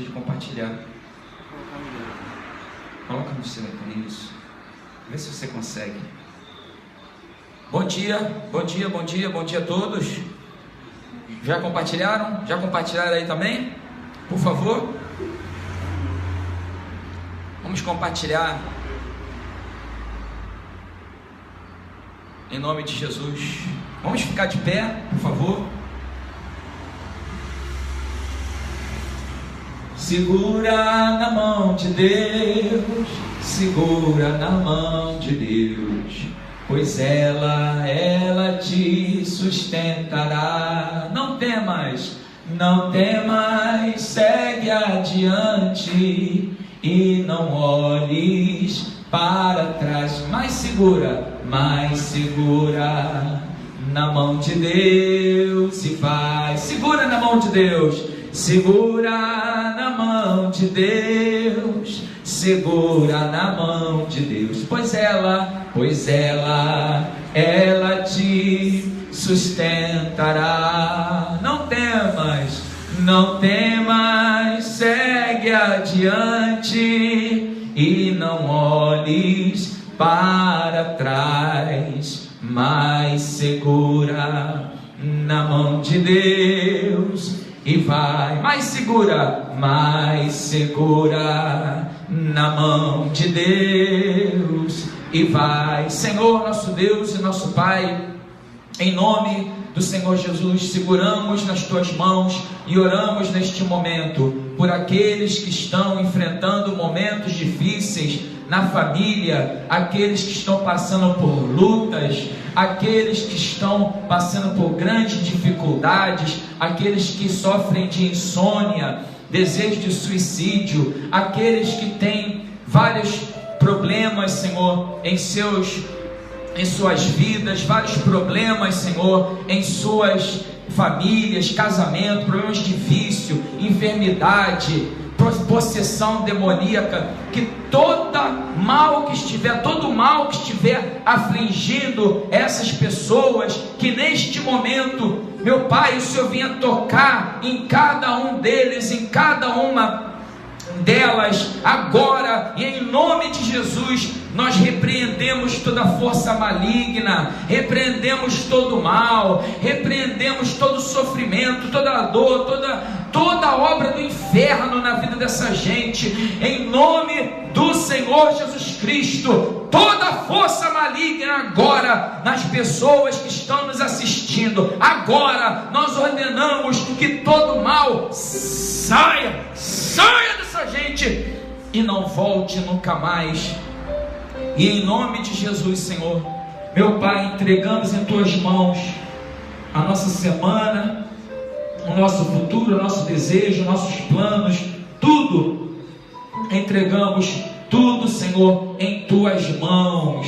de compartilhar. Coloca no seu, isso. Vê se você consegue. Bom dia, bom dia, bom dia, bom dia a todos. Já compartilharam? Já compartilharam aí também? Por favor. Vamos compartilhar. Em nome de Jesus. Vamos ficar de pé, por favor. Segura na mão de Deus, segura na mão de Deus, pois ela te sustentará. Não temas, não temas, segue adiante e não olhes para trás. Mais segura na mão de Deus e vai. Segura na mão de Deus. Segura na mão de Deus, segura na mão de Deus, pois ela te sustentará. Não temas, não temas, segue adiante e não olhes para trás, mas segura na mão de Deus. E vai, mais segura na mão de Deus, e vai. Senhor, nosso Deus e nosso Pai, em nome do Senhor Jesus, seguramos nas tuas mãos e oramos neste momento por aqueles que estão enfrentando momentos difíceis na família, aqueles que estão passando por lutas, aqueles que estão passando por grandes dificuldades, aqueles que sofrem de insônia, desejo de suicídio, aqueles que têm vários problemas, Senhor, em suas vidas, vários problemas, Senhor, em suas famílias, casamento, problemas de vício, enfermidade, possessão demoníaca, que todo mal que estiver afligindo essas pessoas, que neste momento, meu Pai, o Senhor venha tocar em cada um deles, em cada uma delas, agora, e em nome de Jesus, nós repreendemos toda força maligna, repreendemos todo mal, repreendemos todo sofrimento, toda dor, toda obra do inferno na vida dessa gente, em nome do Senhor Jesus Cristo. Toda força maligna agora nas pessoas que estão nos assistindo, agora nós ordenamos que todo mal saia dessa gente e não volte nunca mais. E em nome de Jesus, Senhor, meu Pai, entregamos em tuas mãos a nossa semana, o nosso futuro, o nosso desejo, nossos planos, tudo entregamos, tudo, Senhor, em tuas mãos,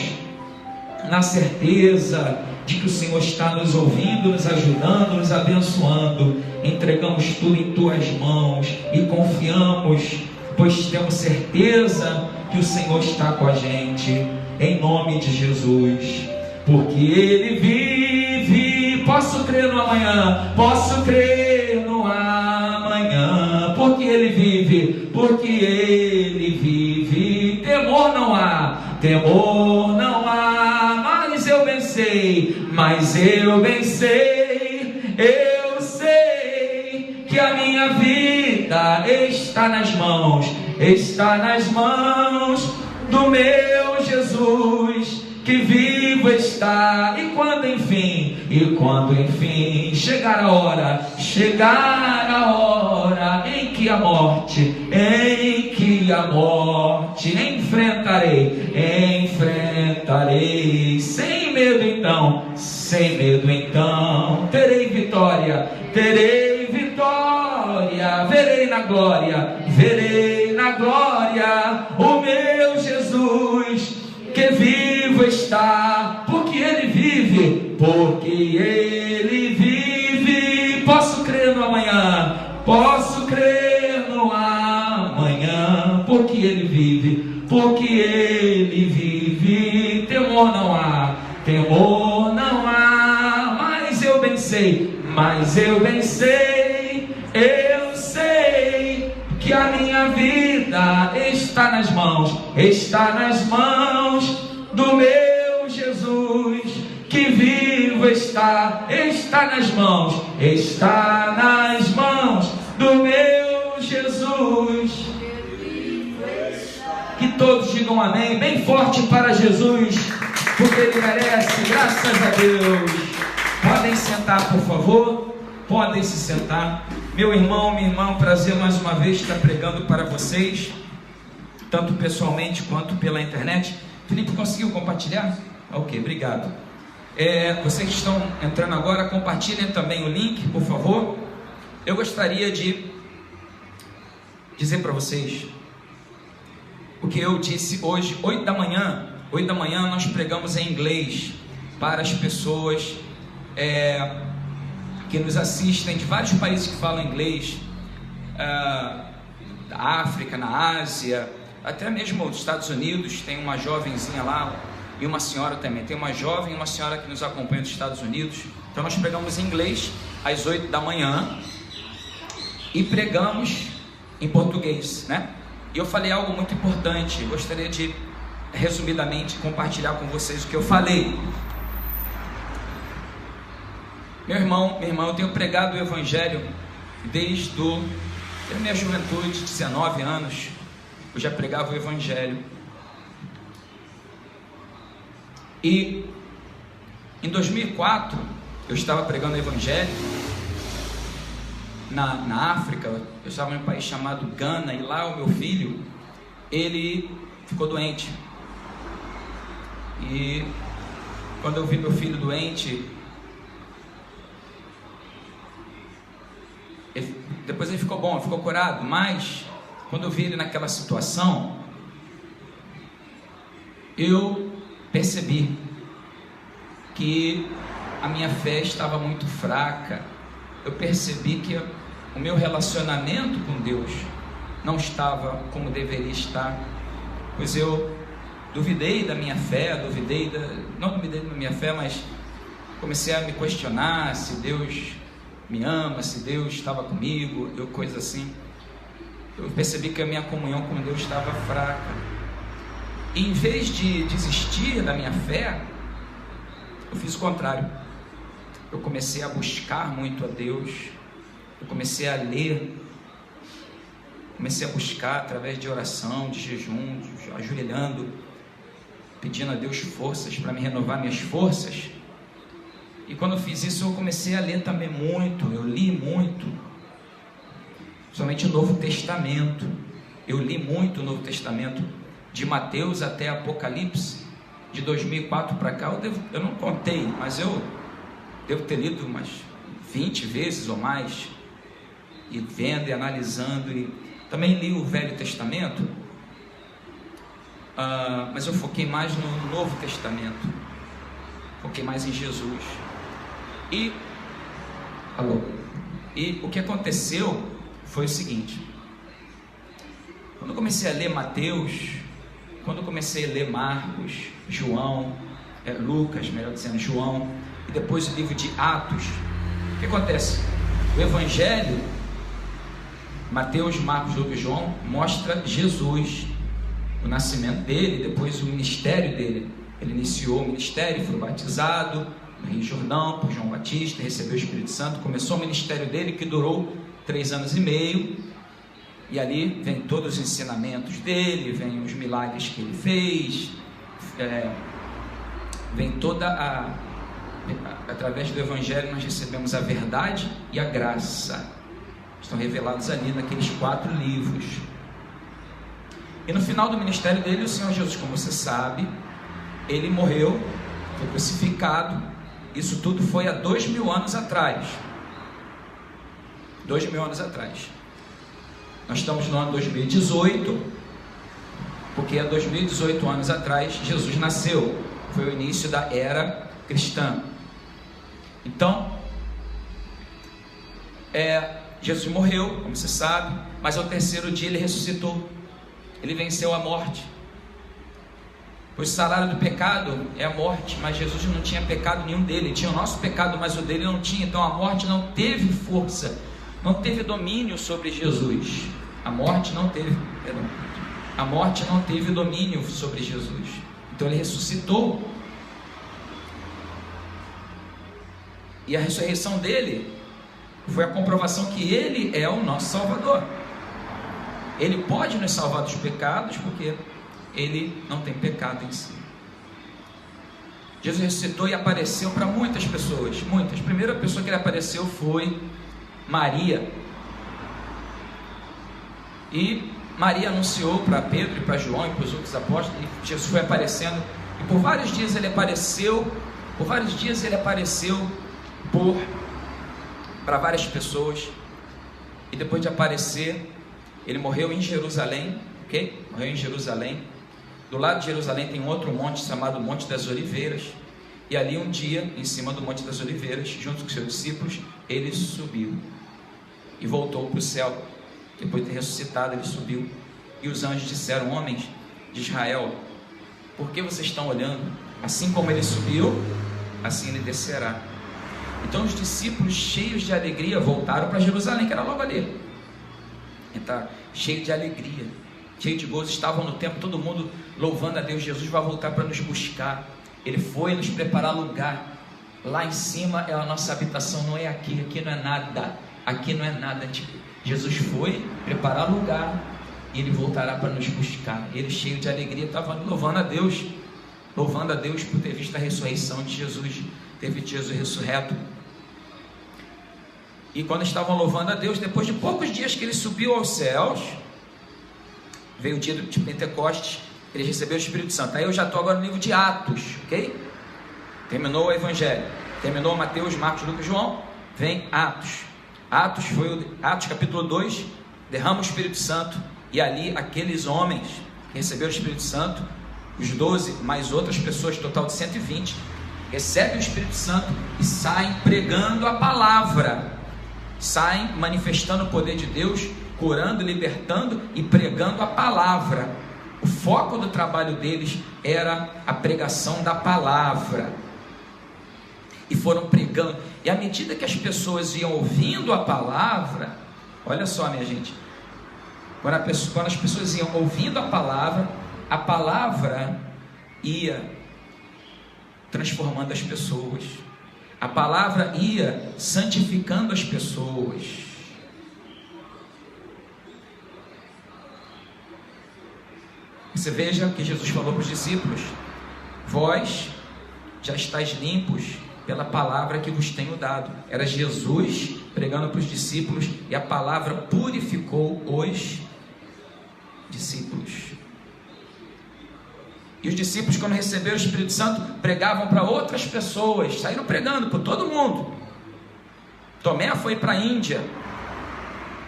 na certeza de que o Senhor está nos ouvindo, nos ajudando, nos abençoando. Entregamos tudo em tuas mãos e confiamos, pois temos certeza que o Senhor está com a gente, em nome de Jesus, porque Ele vive. Posso crer no amanhã, posso crer no amanhã, porque Ele vive, temor não há, mas eu pensei, eu sei que a minha vida está nas mãos do meu Jesus, que vivo está. E quando enfim chegar a hora em que a morte enfrentarei, sem medo então, terei vitória, verei na glória o meu Jesus, que vivo está, porque Ele vive, posso crer no amanhã, porque Ele vive, temor não há, mas eu pensei, eu sei que a minha vida está nas mãos do meu Jesus, que vivo está nas mãos do meu Jesus. Que todos digam amém, bem forte para Jesus, porque Ele merece, graças a Deus. Podem sentar, por favor, podem se sentar. Meu irmão, minha irmã, prazer mais uma vez estar pregando para vocês, tanto pessoalmente quanto pela internet. Felipe, conseguiu compartilhar? Ok, obrigado. Vocês que estão entrando agora, compartilhem também o link, por favor. Eu gostaria de dizer para vocês o que eu disse hoje, 8 da manhã nós pregamos em inglês para as pessoas que nos assistem de vários países que falam inglês, da África, na Ásia, até mesmo dos Estados Unidos. Tem uma jovenzinha lá e uma senhora também, tem uma jovem e uma senhora que nos acompanha dos Estados Unidos. Então nós pregamos em inglês às 8 da manhã e pregamos em português, né? E eu falei algo muito importante, gostaria de resumidamente compartilhar com vocês o que eu falei. Meu irmão, minha irmã, eu tenho pregado o Evangelho desde a minha juventude, 19 anos, eu já pregava o Evangelho. E em 2004, eu estava pregando o Evangelho na África. Eu estava em um país chamado Gana, e lá o meu filho, ele ficou doente. E quando eu vi meu filho doente, depois ele ficou bom, ficou curado, mas quando eu vi ele naquela situação, eu percebi que a minha fé estava muito fraca. Eu percebi que o meu relacionamento com Deus não estava como deveria estar, pois eu duvidei da minha fé, não duvidei da minha fé, mas comecei a me questionar se Deus me ama, se Deus estava comigo, coisa assim. Eu percebi que a minha comunhão com Deus estava fraca, e em vez de desistir da minha fé, eu fiz o contrário. Eu comecei a buscar muito a Deus, eu comecei a ler, comecei a buscar através de oração, de jejum, ajoelhando, pedindo a Deus forças para me renovar minhas forças. E quando eu fiz isso, eu comecei a ler também muito, eu li muito, somente o Novo Testamento. Eu li muito o Novo Testamento, de Mateus até Apocalipse. De 2004 para cá, eu não contei, mas eu devo ter lido umas 20 vezes ou mais, e vendo e analisando. E também li o Velho Testamento, mas eu foquei mais no Novo Testamento, foquei mais em Jesus. E o que aconteceu foi o seguinte: quando eu comecei a ler Mateus, quando eu comecei a ler Marcos, João, Lucas, melhor dizendo, João, e depois o livro de Atos, o que acontece? O Evangelho, Mateus, Marcos, Lucas e João, mostra Jesus, o nascimento dele, depois o ministério dele. Ele iniciou o ministério, foi batizado no Rio Jordão por João Batista, recebeu o Espírito Santo, começou o ministério dele, que durou 3 anos e meio, e ali vem todos os ensinamentos dele, vem os milagres que ele fez, vem através do Evangelho nós recebemos a verdade e a graça, estão revelados ali naqueles 4 livros. E no final do ministério dele, o Senhor Jesus, como você sabe, ele morreu, foi crucificado. Isso tudo foi há 2000 anos atrás. 2000 anos atrás. Nós estamos no ano 2018, porque há 2018 anos atrás Jesus nasceu. Foi o início da era cristã. Então, Jesus morreu, como você sabe, mas ao 3º dia ele ressuscitou. Ele venceu a morte. Pois o salário do pecado é a morte, mas Jesus não tinha pecado nenhum dele. Ele tinha o nosso pecado, mas o dele não tinha. Então a morte não teve força, não teve domínio sobre Jesus. A morte não teve domínio sobre Jesus. Então ele ressuscitou. E a ressurreição dele foi a comprovação que ele é o nosso Salvador. Ele pode nos salvar dos pecados, porque ele não tem pecado em si. Jesus ressuscitou e apareceu para muitas pessoas, muitas. A primeira pessoa que ele apareceu foi Maria. E Maria anunciou para Pedro e para João e para os outros apóstolos, e Jesus foi aparecendo, e por vários dias ele apareceu para várias pessoas, e depois de aparecer, ele morreu em Jerusalém, ok? Morreu em Jerusalém. Do lado de Jerusalém tem um outro monte chamado Monte das Oliveiras, e ali um dia, em cima do Monte das Oliveiras, junto com seus discípulos, ele subiu e voltou para o céu. Depois de ter ressuscitado, ele subiu, e os anjos disseram: homens de Israel, por que vocês estão olhando? Assim como ele subiu, assim ele descerá. Então os discípulos, cheios de alegria, voltaram para Jerusalém, que era logo ali. Então, cheio de alegria, cheio de gozo, estavam no templo, todo mundo louvando a Deus. Jesus vai voltar para nos buscar. Ele foi nos preparar lugar. Lá em cima é a nossa habitação, não é aqui. Aqui não é nada. Aqui não é nada. Jesus foi preparar lugar e ele voltará para nos buscar. Ele, cheio de alegria, estava louvando a Deus por ter visto a ressurreição de Jesus, ter visto Jesus ressurreto. E quando estavam louvando a Deus, depois de poucos dias que ele subiu aos céus, veio o dia de Pentecostes, eles receberam o Espírito Santo. Aí eu já estou agora no livro de Atos, ok? Terminou o Evangelho, terminou Mateus, Marcos, Lucas e João, vem Atos. Atos capítulo 2, derrama o Espírito Santo, e ali aqueles homens que receberam o Espírito Santo, os 12 mais outras pessoas, total de 120, recebem o Espírito Santo e saem pregando a palavra, saem manifestando o poder de Deus, curando, libertando e pregando a palavra. O foco do trabalho deles era a pregação da palavra. E foram pregando, e à medida que as pessoas iam ouvindo a palavra, olha só, minha gente, quando as pessoas iam ouvindo a palavra ia transformando as pessoas, a palavra ia santificando as pessoas. Você veja que Jesus falou para os discípulos: vós já estáis limpos pela palavra que vos tenho dado. Era Jesus pregando para os discípulos, e a palavra purificou os discípulos. E os discípulos, quando receberam o Espírito Santo, pregavam para outras pessoas, saíram pregando para todo mundo. Tomé foi para a Índia,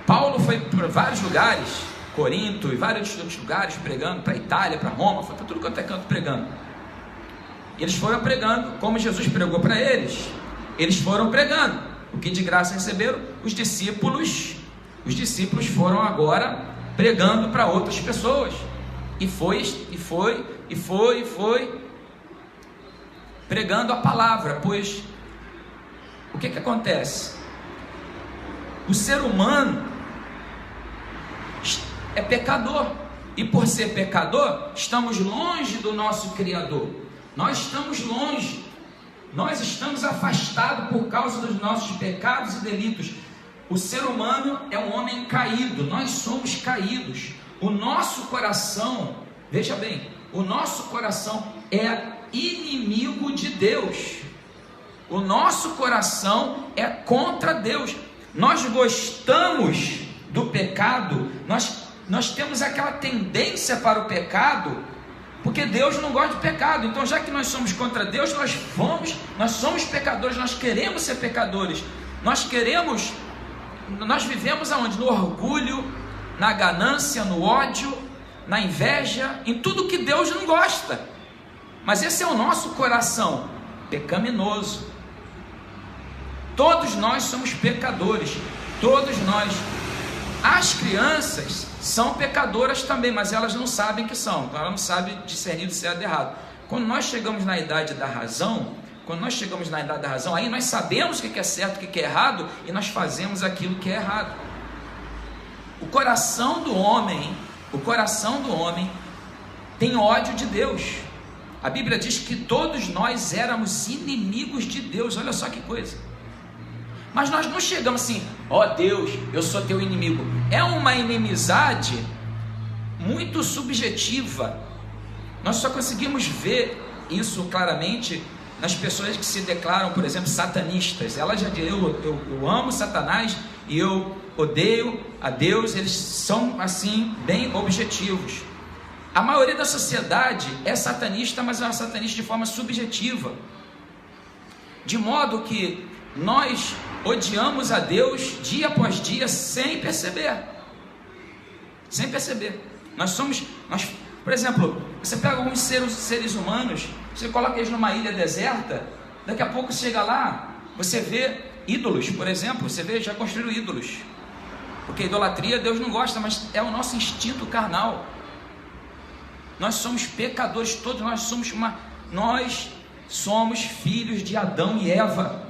Paulo foi para vários lugares, Corinto e vários outros lugares, pregando para a Itália, para Roma, foi para tudo quanto é canto pregando. E eles foram pregando, como Jesus pregou para eles, eles foram pregando. O que de graça receberam, os discípulos foram agora pregando para outras pessoas. E foi pregando a palavra. Pois o que acontece? O ser humano é pecador, e por ser pecador, estamos longe do nosso Criador. Nós estamos longe, nós estamos afastados por causa dos nossos pecados e delitos. O ser humano é um homem caído, nós somos caídos. O nosso coração, veja bem, o nosso coração é inimigo de Deus. O nosso coração é contra Deus. Nós gostamos do pecado, nós temos aquela tendência para o pecado, porque Deus não gosta de pecado. Então, já que nós somos contra Deus, nós somos pecadores, nós queremos ser pecadores, nós vivemos aonde? No orgulho, na ganância, no ódio, na inveja, em tudo que Deus não gosta. Mas esse é o nosso coração pecaminoso. Todos nós somos pecadores, todos nós. As crianças são pecadoras também, mas elas não sabem que são, então elas não sabem discernir do certo e do errado. Quando nós chegamos na idade da razão, aí nós sabemos o que é certo, o que é errado, e nós fazemos aquilo que é errado. O coração do homem tem ódio de Deus. A Bíblia diz que todos nós éramos inimigos de Deus. Olha só que coisa. Mas nós não chegamos assim, ó Deus, eu sou teu inimigo. É uma inimizade muito subjetiva. Nós só conseguimos ver isso claramente nas pessoas que se declaram, por exemplo, satanistas. Elas já dizem, eu amo Satanás e eu odeio a Deus. Eles são assim, bem objetivos. A maioria da sociedade é satanista, mas é uma satanista de forma subjetiva, de modo que nós odiamos a Deus dia após dia sem perceber. Por exemplo, você pega alguns seres humanos, você coloca eles numa ilha deserta, daqui a pouco chega lá, você vê ídolos, por exemplo, você vê, já construíram ídolos, porque idolatria Deus não gosta, mas é o nosso instinto carnal. Nós somos pecadores, todos nós somos filhos de Adão e Eva.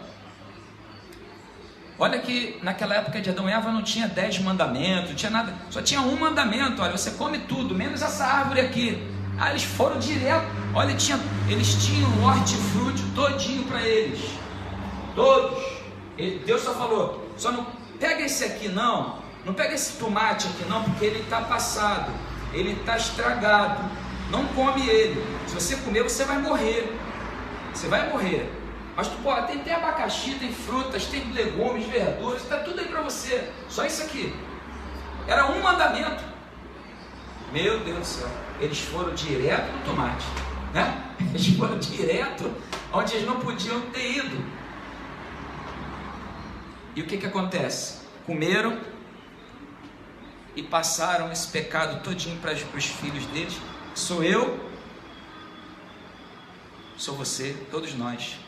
Olha que naquela época de Adão e Eva não tinha 10 mandamentos, não tinha nada, só tinha um mandamento: olha, você come tudo, menos essa árvore aqui. Eles foram direto, olha, eles tinham o hortifruti todinho para eles, todos. Deus só falou, só não pega esse aqui não pega esse tomate aqui não, porque ele está passado, ele está estragado, não come ele, se você comer você vai morrer, mas tu pode, tem abacaxi, tem frutas, tem legumes, verduras, está tudo aí para você, só isso aqui. Era um mandamento. Meu Deus do céu, eles foram direto no tomate, né? Eles foram direto onde eles não podiam ter ido. E o que acontece? Comeram e passaram esse pecado todinho para os filhos deles. Sou eu, sou você, todos nós.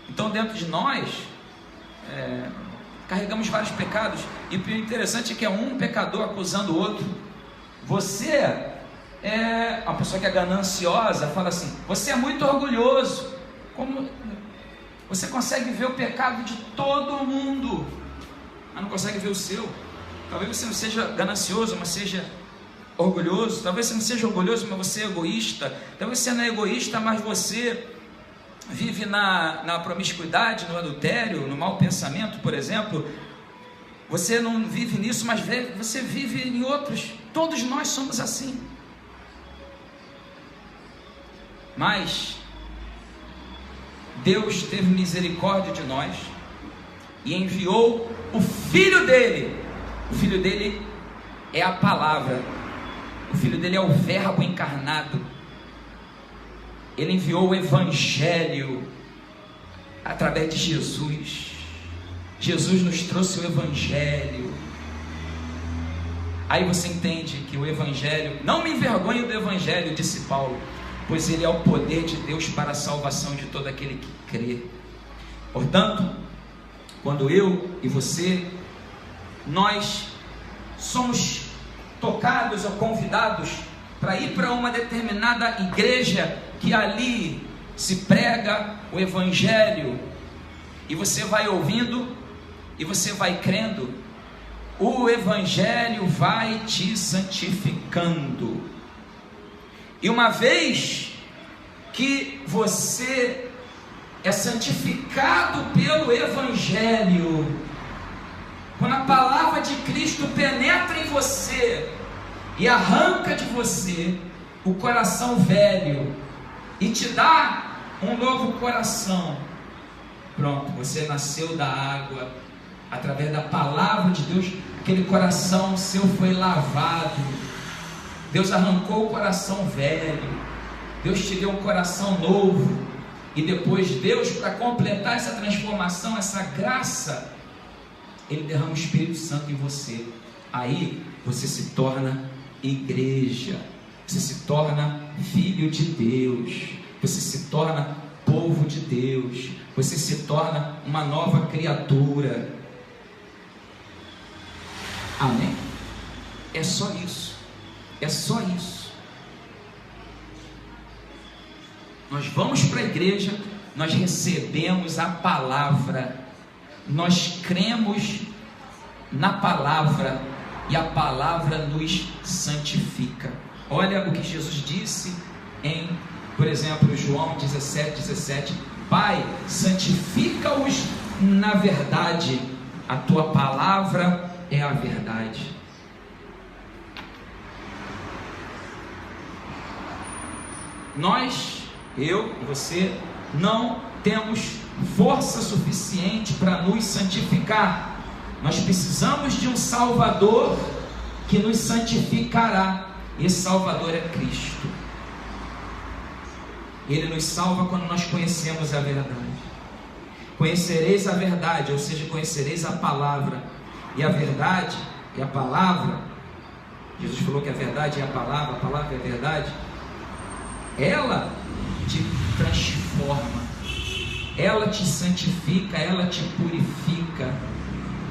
Então dentro de nós carregamos vários pecados, e o interessante é que é um pecador acusando o outro. Você é uma pessoa que é gananciosa, fala assim, você é muito orgulhoso. Como você consegue ver o pecado de todo mundo, mas não consegue ver o seu? Talvez você não seja ganancioso, mas seja orgulhoso. Talvez você não seja orgulhoso, mas você é egoísta. Talvez você não é egoísta, mas você vive na promiscuidade, no adultério, no mau pensamento, por exemplo. Você não vive nisso, mas você vive em outros. Todos nós somos assim. Mas Deus teve misericórdia de nós e enviou o Filho dele. O Filho dele é a palavra. O Filho dele é o Verbo encarnado. Ele enviou o Evangelho através de Jesus. Jesus nos trouxe o Evangelho. Aí você entende que o Evangelho, não me envergonho do Evangelho, disse Paulo, pois ele é o poder de Deus para a salvação de todo aquele que crê. Portanto, quando eu e você, nós somos tocados ou convidados para ir para uma determinada igreja que ali se prega o Evangelho, e você vai ouvindo e você vai crendo, o Evangelho vai te santificando. E uma vez que você é santificado pelo Evangelho, quando a palavra de Cristo penetra em você e arranca de você o coração velho e te dá um novo coração, pronto, você nasceu da água, através da palavra de Deus, aquele coração seu foi lavado, Deus arrancou o coração velho, Deus te deu um coração novo, e depois Deus, para completar essa transformação, essa graça, Ele derrama o Espírito Santo em você. Aí você se torna igreja, você se torna filho de Deus, você se torna povo de Deus, você se torna uma nova criatura. Amém? É só isso. É só isso. Nós vamos para a igreja, nós recebemos a palavra, nós cremos na palavra, e a palavra nos santifica. Olha o que Jesus disse em, por exemplo, João 17:17: Pai, santifica-os na verdade, a tua palavra é a verdade. Nós, eu e você, não temos força suficiente para nos santificar. Nós precisamos de um Salvador que nos santificará. Esse Salvador é Cristo. Ele nos salva quando nós conhecemos a verdade. Conhecereis a verdade, ou seja, conhecereis a palavra. E a verdade e a palavra, Jesus falou que a verdade é a palavra é a verdade. Ela te transforma, ela te santifica, ela te purifica,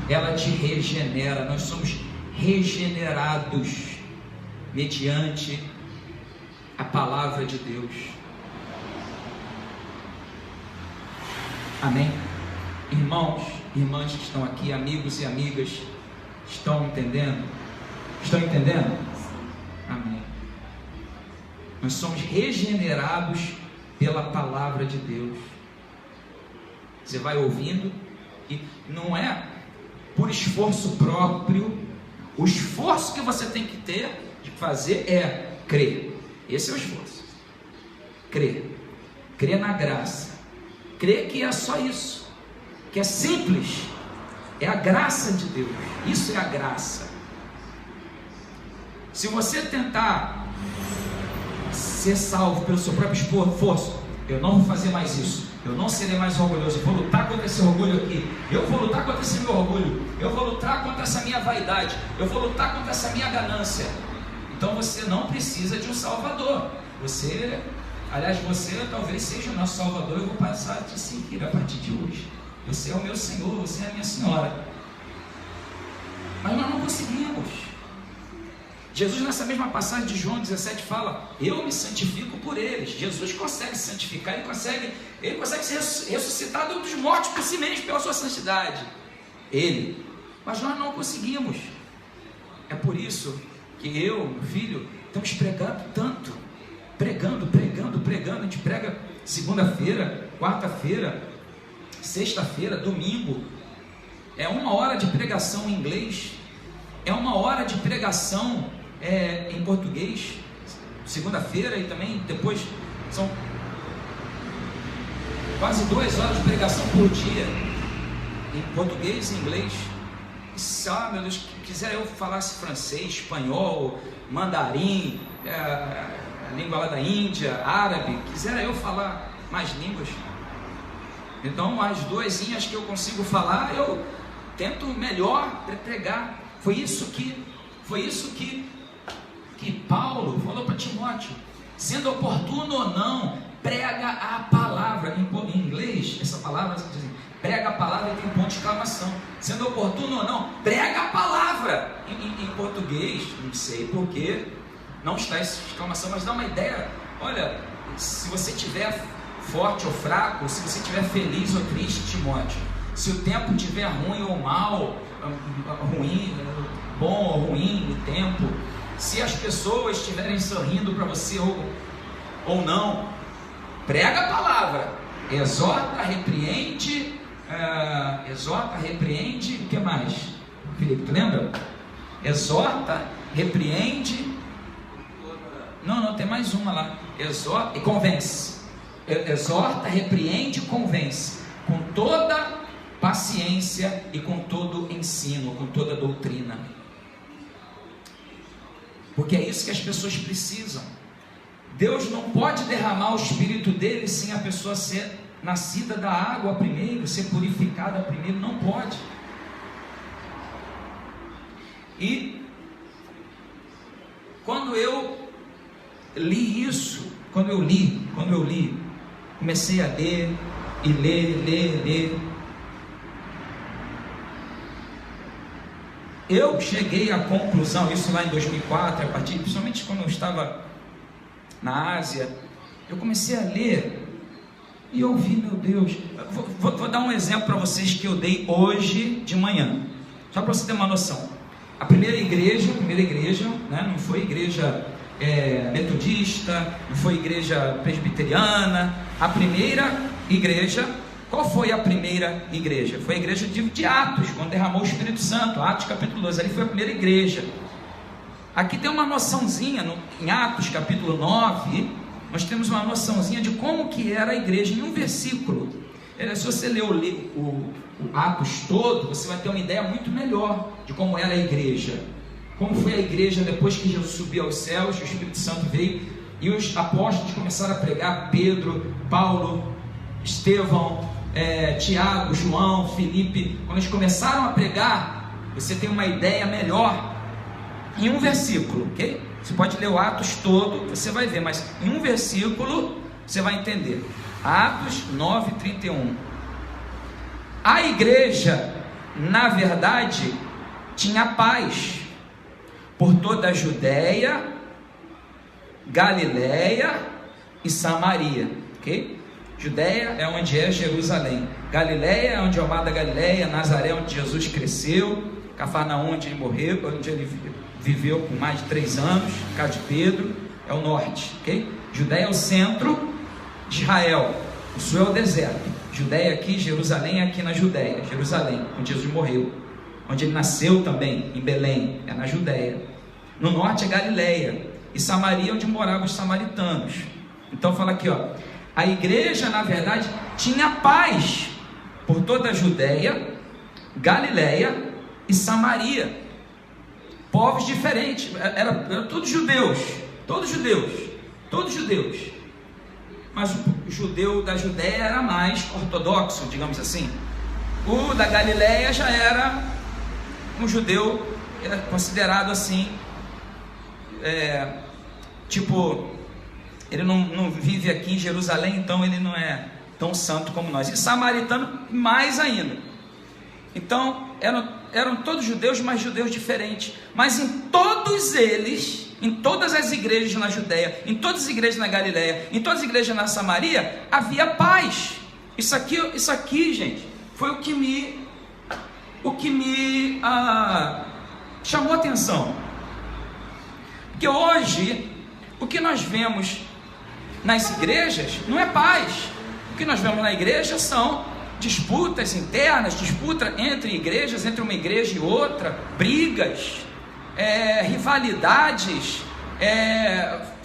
ela te regenera. Nós somos regenerados mediante a palavra de Deus. Amém? Irmãos, irmãs que estão aqui, amigos e amigas, estão entendendo? Estão entendendo? Amém. Nós somos regenerados pela palavra de Deus. Você vai ouvindo, e não é por esforço próprio. O esforço que você tem que ter de fazer é crer. Esse é o esforço. Crer. Crer na graça. Crer que é só isso. Que é simples. É a graça de Deus. Isso é a graça. Se você tentar ser salvo pelo seu próprio esforço, eu não vou fazer mais isso, eu não serei mais orgulhoso, eu vou lutar contra esse orgulho aqui, eu vou lutar contra esse meu orgulho, eu vou lutar contra essa minha vaidade, eu vou lutar contra essa minha ganância. Então você não precisa de um Salvador. Você talvez seja o nosso Salvador. Eu vou passar a te seguir a partir de hoje. Você é o meu Senhor, você é a minha Senhora. Mas nós não conseguimos. Jesus, nessa mesma passagem de João 17, fala: eu me santifico por eles. Jesus consegue se santificar, ele consegue ser ressuscitado dos mortos por si mesmo, pela sua santidade. Mas nós não conseguimos. É por isso que eu, meu filho, estamos pregando tanto. Pregando. A gente prega segunda-feira, quarta-feira, sexta-feira, domingo. É 1 hora de pregação em inglês. É 1 hora de pregação em português, segunda-feira, e também depois são quase 2 horas de pregação por dia, em português e inglês. E, meu Deus, quiser eu falasse francês, espanhol, mandarim, a língua lá da Índia, árabe, quiser eu falar mais línguas, então as 2 que eu consigo falar, eu tento melhor pregar. Foi isso que Paulo falou para Timóteo: sendo oportuno ou não, prega a palavra. Em inglês, essa palavra diz assim, prega a palavra, e tem ponto de exclamação. Sendo oportuno ou não, prega a palavra. Em português, não sei porquê, não está essa exclamação, mas dá uma ideia. Olha, se você estiver forte ou fraco, se você estiver feliz ou triste, Timóteo, se o tempo estiver ruim ou mal, bom ou ruim o tempo, se as pessoas estiverem sorrindo para você ou não, prega a palavra, exorta, repreende, o que mais? Felipe, tu lembra? Exorta, repreende, não, tem mais uma lá, exorta e convence. Exorta, repreende e convence, com toda paciência e com todo ensino, com toda doutrina. Porque é isso que as pessoas precisam. Deus não pode derramar o Espírito dele sem a pessoa ser nascida da água primeiro, ser purificada primeiro. Não pode. E quando eu li isso, quando eu li, comecei a ler e ler. Eu cheguei à conclusão, isso lá em 2004, principalmente quando eu estava na Ásia, eu comecei a ler e eu vi, meu Deus, vou dar um exemplo para vocês que eu dei hoje de manhã. Só para você ter uma noção. A primeira igreja, né, não foi igreja metodista, não foi igreja presbiteriana. A primeira igreja, qual foi a primeira igreja? Foi a igreja de Atos, quando derramou o Espírito Santo, Atos capítulo 2, ali foi a primeira igreja. Aqui tem uma noçãozinha, em Atos capítulo 9, nós temos uma noçãozinha de como que era a igreja, em um versículo. Se você ler o Atos todo, você vai ter uma ideia muito melhor de como era a igreja. Como foi a igreja depois que Jesus subiu aos céus, o Espírito Santo veio, e os apóstolos começaram a pregar, Pedro, Paulo, Estevão, Tiago, João, Filipe. Quando eles começaram a pregar, você tem uma ideia melhor em um versículo, ok? Você pode ler o Atos todo, você vai ver, mas em um versículo você vai entender. Atos 9:31. A igreja, na verdade, tinha paz por toda a Judéia, Galiléia e Samaria, ok? Judéia é onde é Jerusalém, Galiléia é onde é o mar da Galiléia, Nazaré é onde Jesus cresceu, Cafarnaum onde ele morreu, onde ele viveu por mais de 3 anos, casa de Pedro, é o norte, ok? Judéia é o centro de Israel, o sul é o deserto. Judéia aqui, Jerusalém é aqui na Judéia, Jerusalém, onde Jesus morreu, onde ele nasceu também, em Belém, é na Judéia. No norte é Galiléia, e Samaria onde moravam os samaritanos. Então fala aqui, ó, a igreja na verdade tinha paz por toda a Judéia, Galiléia e Samaria. Povos diferentes, eram todos judeus, mas o judeu da Judéia era mais ortodoxo, digamos assim. O da Galiléia já era um judeu considerado assim, ele não vive aqui em Jerusalém, então ele não é tão santo como nós. E samaritano mais ainda. Então eram todos judeus, mas judeus diferentes. Mas em todos eles, em todas as igrejas na Judéia, em todas as igrejas na Galiléia, em todas as igrejas na Samaria, havia paz. Isso aqui, gente, foi o que me chamou a atenção. Porque hoje, o que nós vemos nas igrejas não é paz. O que nós vemos na igreja são disputas internas, disputa entre igrejas, entre uma igreja e outra, brigas, rivalidades,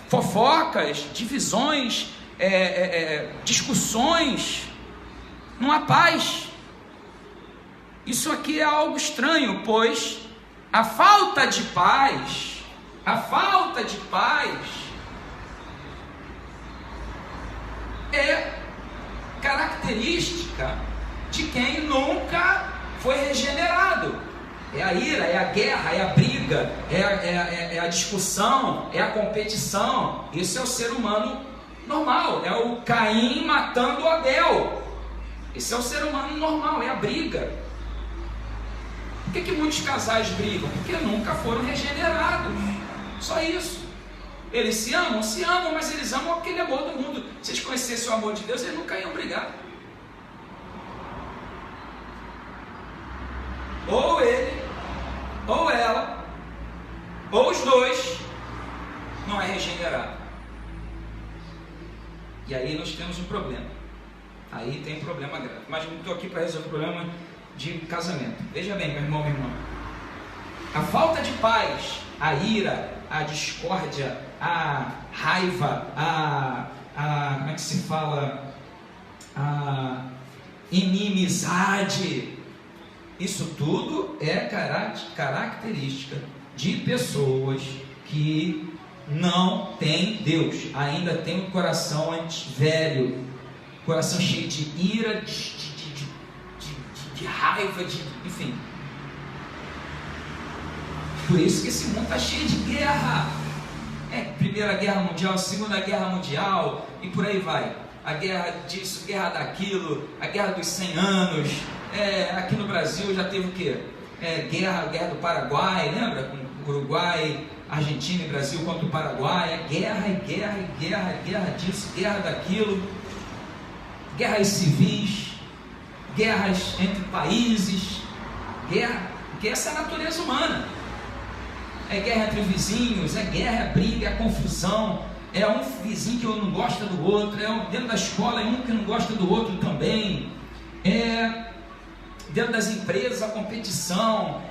fofocas, divisões, discussões. Não há paz. Isso aqui é algo estranho, pois a falta de paz é característica de quem nunca foi regenerado. É a ira, é a guerra, é a briga, é a discussão, é a competição. Isso é o ser humano normal, é o Caim matando Abel. Esse é o ser humano normal, é a briga. Por que muitos casais brigam? Porque nunca foram regenerados. Só isso. Eles se amam, mas eles amam aquele amor do mundo. Se eles conhecessem o amor de Deus, eles nunca iam brigar. Ou ele, ou ela, ou os dois, não é regenerado. E aí nós temos um problema. Aí tem um problema grave. Mas não estou aqui para resolver o problema de casamento. Veja bem, meu irmão, minha irmã. A falta de paz, a ira, a discórdia, a raiva, como é que se fala? A inimizade. Isso tudo é característica de pessoas que não têm Deus, ainda tem um coração velho, coração cheio de ira, de raiva, enfim. Por isso que esse mundo está cheio de guerra. Primeira Guerra Mundial, Segunda Guerra Mundial, e por aí vai. A guerra disso, guerra daquilo, a guerra dos 100 anos. Aqui no Brasil já teve o quê? Guerra do Paraguai, lembra? Com Uruguai, Argentina e Brasil contra o Paraguai. Guerra disso, guerra daquilo. Guerras civis, guerras entre países, porque essa é a natureza humana. É guerra entre vizinhos, é guerra, é briga, é confusão, é um vizinho que não gosta do outro, dentro da escola é um que não gosta do outro também, dentro das empresas a competição,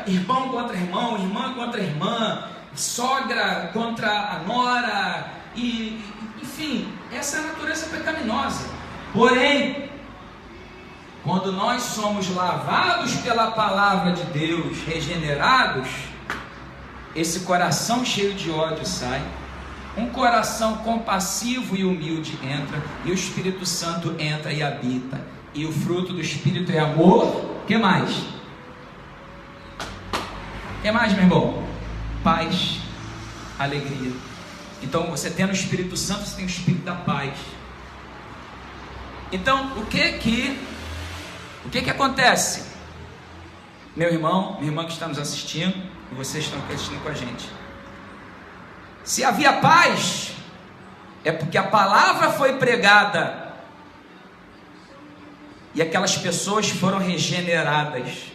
irmão contra irmão, irmã contra irmã, sogra contra a nora, enfim, essa é a natureza pecaminosa. Porém, quando nós somos lavados pela palavra de Deus, regenerados, esse coração cheio de ódio sai, um coração compassivo e humilde entra, e o Espírito Santo entra e habita, e o fruto do Espírito é amor. O que mais? O que mais, meu irmão? Paz, alegria. Então, você tendo o Espírito Santo, você tem o Espírito da paz. Então, o que acontece? Meu irmão, minha irmã que está nos assistindo, e vocês estão aqui assistindo com a gente. Se havia paz, é porque a palavra foi pregada, e aquelas pessoas foram regeneradas.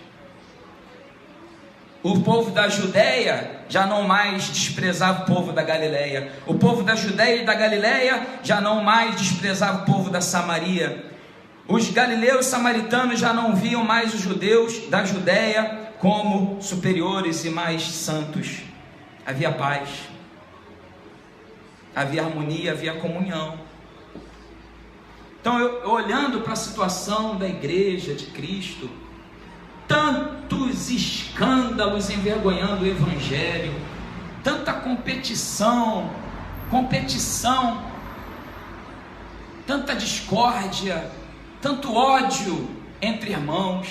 O povo da Judéia já não mais desprezava o povo da Galileia. O povo da Judéia e da Galileia já não mais desprezava o povo da Samaria. Os galileus samaritanos já não viam mais os judeus da Judéia como superiores e mais santos. Havia paz, havia harmonia, havia comunhão. Então, eu olhando para a situação da igreja de Cristo, tantos escândalos envergonhando o Evangelho, tanta competição, tanta discórdia, tanto ódio entre irmãos.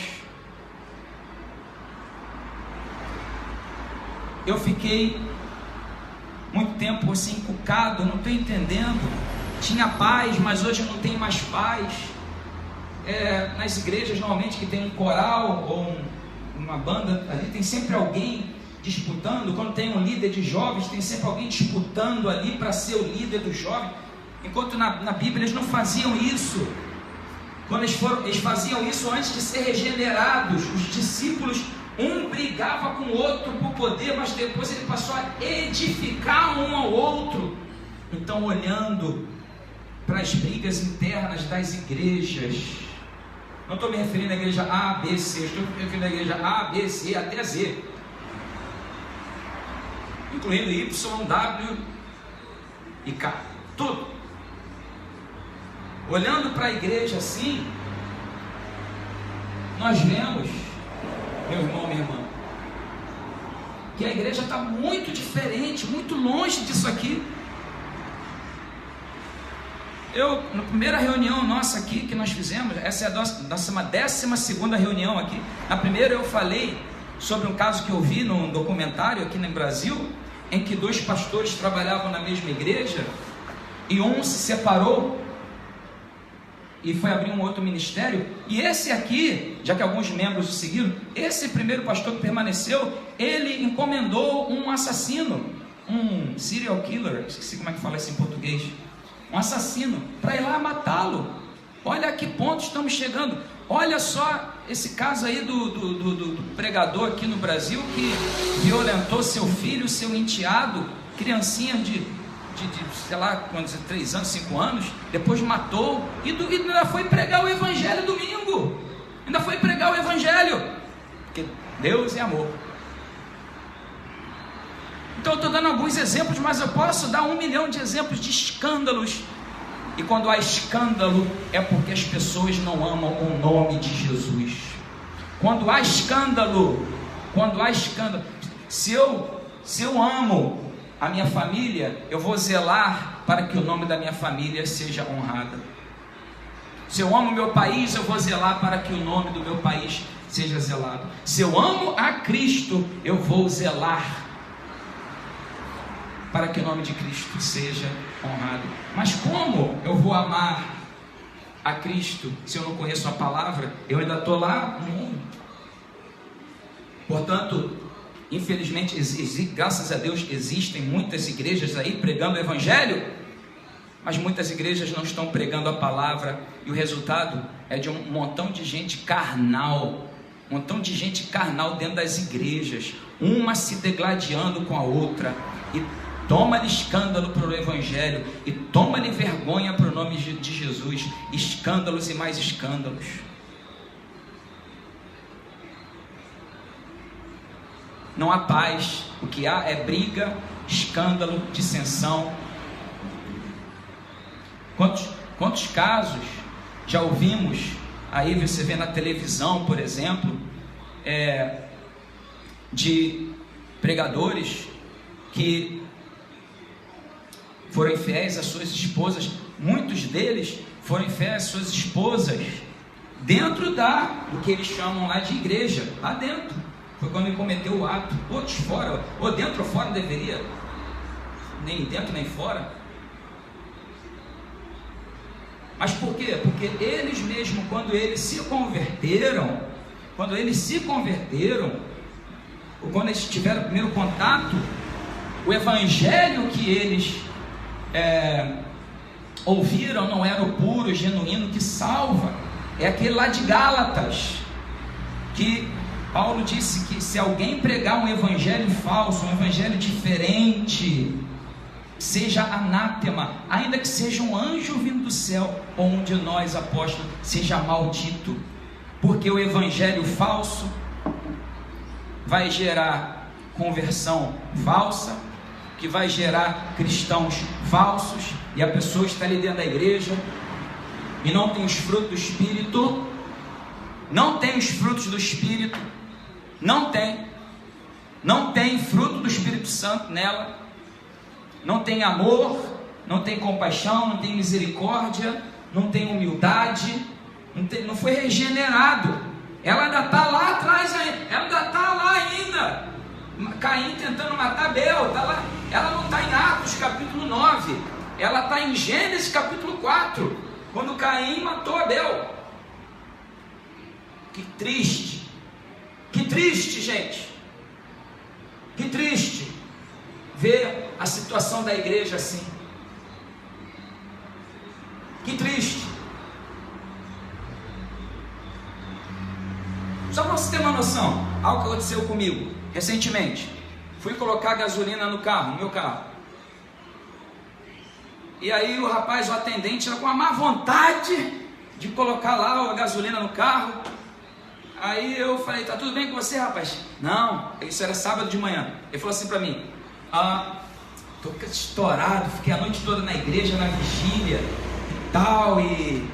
Eu fiquei muito tempo assim encucado, não estou entendendo. Tinha paz, mas hoje não tem mais paz. Nas igrejas normalmente que tem um coral ou uma banda, ali tem sempre alguém disputando. Quando tem um líder de jovens, tem sempre alguém disputando ali para ser o líder do jovem. Enquanto na Bíblia eles não faziam isso. Quando eles faziam isso antes de ser regenerados. Os discípulos, um brigava com o outro por poder, mas depois ele passou a edificar um ao outro. Então, olhando para as brigas internas das igrejas, não estou me referindo à igreja A, B, C, estou me referindo à igreja A, B, C, até Z, incluindo Y, W e K, tudo. Olhando para a igreja assim, nós vemos, meu irmão, minha irmã, que a igreja está muito diferente, muito longe disso aqui. Na primeira reunião nossa aqui que nós fizemos, essa é a nossa 12ª reunião aqui. Na primeira eu falei sobre um caso que eu vi num documentário aqui no Brasil, em que 2 pastores trabalhavam na mesma igreja, e um se separou e foi abrir um outro ministério, e esse aqui, já que alguns membros o seguiram, esse primeiro pastor que permaneceu, ele encomendou um assassino, um serial killer, esqueci como é que fala isso em português, um assassino, para ir lá matá-lo. Olha a que ponto estamos chegando. Olha só esse caso aí do pregador aqui no Brasil, que violentou seu filho, seu enteado, criancinha de sei lá, 3 anos, 5 anos, depois matou, e ainda foi pregar o Evangelho domingo, ainda foi pregar o Evangelho, porque Deus é amor. Então eu estou dando alguns exemplos, mas eu posso dar 1 milhão de exemplos de escândalos, e quando há escândalo, é porque as pessoas não amam o nome de Jesus. Quando há escândalo, se eu amo a minha família, eu vou zelar para que o nome da minha família seja honrado. Se eu amo o meu país, eu vou zelar para que o nome do meu país seja zelado. Se eu amo a Cristo, eu vou zelar para que o nome de Cristo seja honrado. Mas como eu vou amar a Cristo se eu não conheço a palavra? Eu ainda estou lá no mundo. Portanto, infelizmente, graças a Deus, existem muitas igrejas aí pregando o Evangelho, Mas muitas igrejas não estão pregando a palavra, e o resultado é de um montão de gente carnal, dentro das igrejas, uma se degladiando com a outra, e toma-lhe escândalo para o evangelho, e toma-lhe vergonha para o nome de Jesus, escândalos e mais escândalos. Não há paz, o que há é briga, escândalo, dissensão. Quantos casos já ouvimos, aí você vê na televisão, por exemplo, de pregadores que foram infiéis às suas esposas. Muitos deles foram infiéis às suas esposas dentro do que eles chamam lá de igreja, lá dentro. Foi quando ele cometeu o ato. Outros fora, ou dentro ou fora, não deveria, nem dentro nem fora. Mas por quê? Porque eles mesmos, quando eles se converteram, ou quando eles tiveram o primeiro contato, o evangelho que eles ouviram não era o puro, genuíno, que salva. É aquele lá de Gálatas, que Paulo disse que se alguém pregar um evangelho falso, um evangelho diferente, seja anátema, ainda que seja um anjo vindo do céu, ou um de nós apóstolos, seja maldito, porque o evangelho falso vai gerar conversão falsa, que vai gerar cristãos falsos, e a pessoa está ali dentro da igreja e não tem os frutos do Espírito, não tem fruto do Espírito Santo nela, não tem amor, não tem compaixão, não tem misericórdia, não tem humildade, não foi regenerado. Ela ainda está lá atrás, ela ainda está lá ainda. Caim tentando matar Abel, está lá. Ela não está em Atos capítulo 9, ela está em Gênesis capítulo 4, quando Caim matou Abel. Que triste, gente, que triste ver a situação da igreja assim. Que triste. Só para você ter uma noção, algo que aconteceu comigo recentemente. Fui colocar gasolina no meu carro. E aí o atendente, era com uma má vontade de colocar lá a gasolina no carro. Aí eu falei, tá tudo bem com você, rapaz? Não, isso era sábado de manhã. Ele falou assim para mim, tô estourado, fiquei a noite toda na igreja, na vigília e tal, e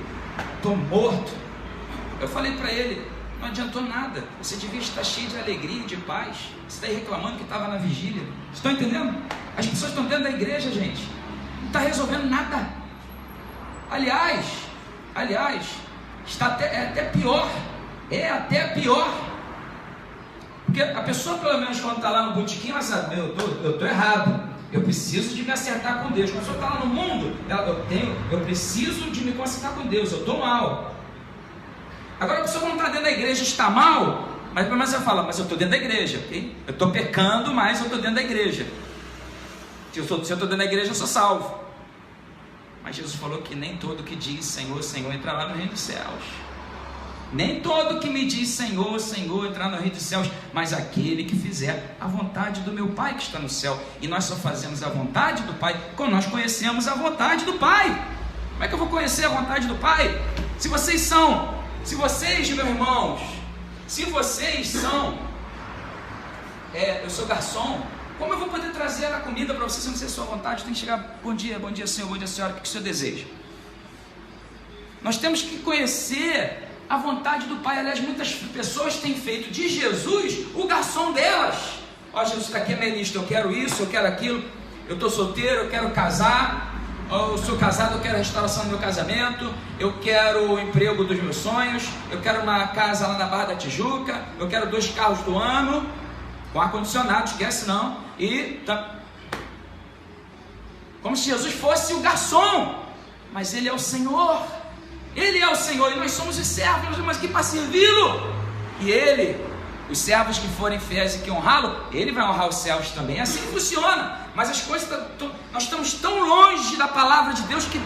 tô morto. Eu falei para ele, não adiantou nada, você devia estar cheio de alegria e de paz. Você está aí reclamando que estava na vigília. Vocês estão entendendo? As pessoas estão dentro da igreja, gente, não está resolvendo nada. Aliás, é até pior, porque a pessoa, pelo menos quando está lá no botequim, ela sabe, eu estou errado, eu preciso de me acertar com Deus. Quando a pessoa está lá no mundo, eu preciso de me consertar com Deus, eu estou mal. Agora a pessoa quando está dentro da igreja está mal, mas pelo menos você fala, mas eu estou dentro da igreja, okay? Eu estou pecando, mas eu estou dentro da igreja. Se eu estou dentro da igreja, eu sou salvo. Mas Jesus falou que nem todo que diz Senhor, Senhor, entra lá no reino dos céus. Nem todo que me diz Senhor, Senhor, entrar no reino dos céus, mas aquele que fizer a vontade do meu Pai que está no céu. E nós só fazemos a vontade do Pai quando nós conhecemos a vontade do Pai. Como é que eu vou conhecer a vontade do Pai? Se vocês, meus irmãos, eu sou garçom, como eu vou poder trazer a comida para vocês se não ser a sua vontade? Tem que chegar, bom dia Senhor, bom dia Senhora, o que o Senhor deseja? Nós temos que conhecer a vontade do Pai. Aliás, muitas pessoas têm feito de Jesus o garçom delas. Jesus, está aqui a minha lista, eu quero isso, eu quero aquilo, eu estou solteiro, eu quero casar, eu sou casado, eu quero a restauração do meu casamento, eu quero o emprego dos meus sonhos, eu quero uma casa lá na Barra da Tijuca, eu quero 2 carros do ano, com ar-condicionado, esquece não, como se Jesus fosse o garçom, mas Ele é o Senhor. Ele é o Senhor e nós somos os servos, mas aqui para servi-lo. E Ele os servos que forem fiéis e que honrá-lo, ele vai honrar os servos também. Assim funciona. Mas as coisas, nós estamos tão longe da palavra de Deus que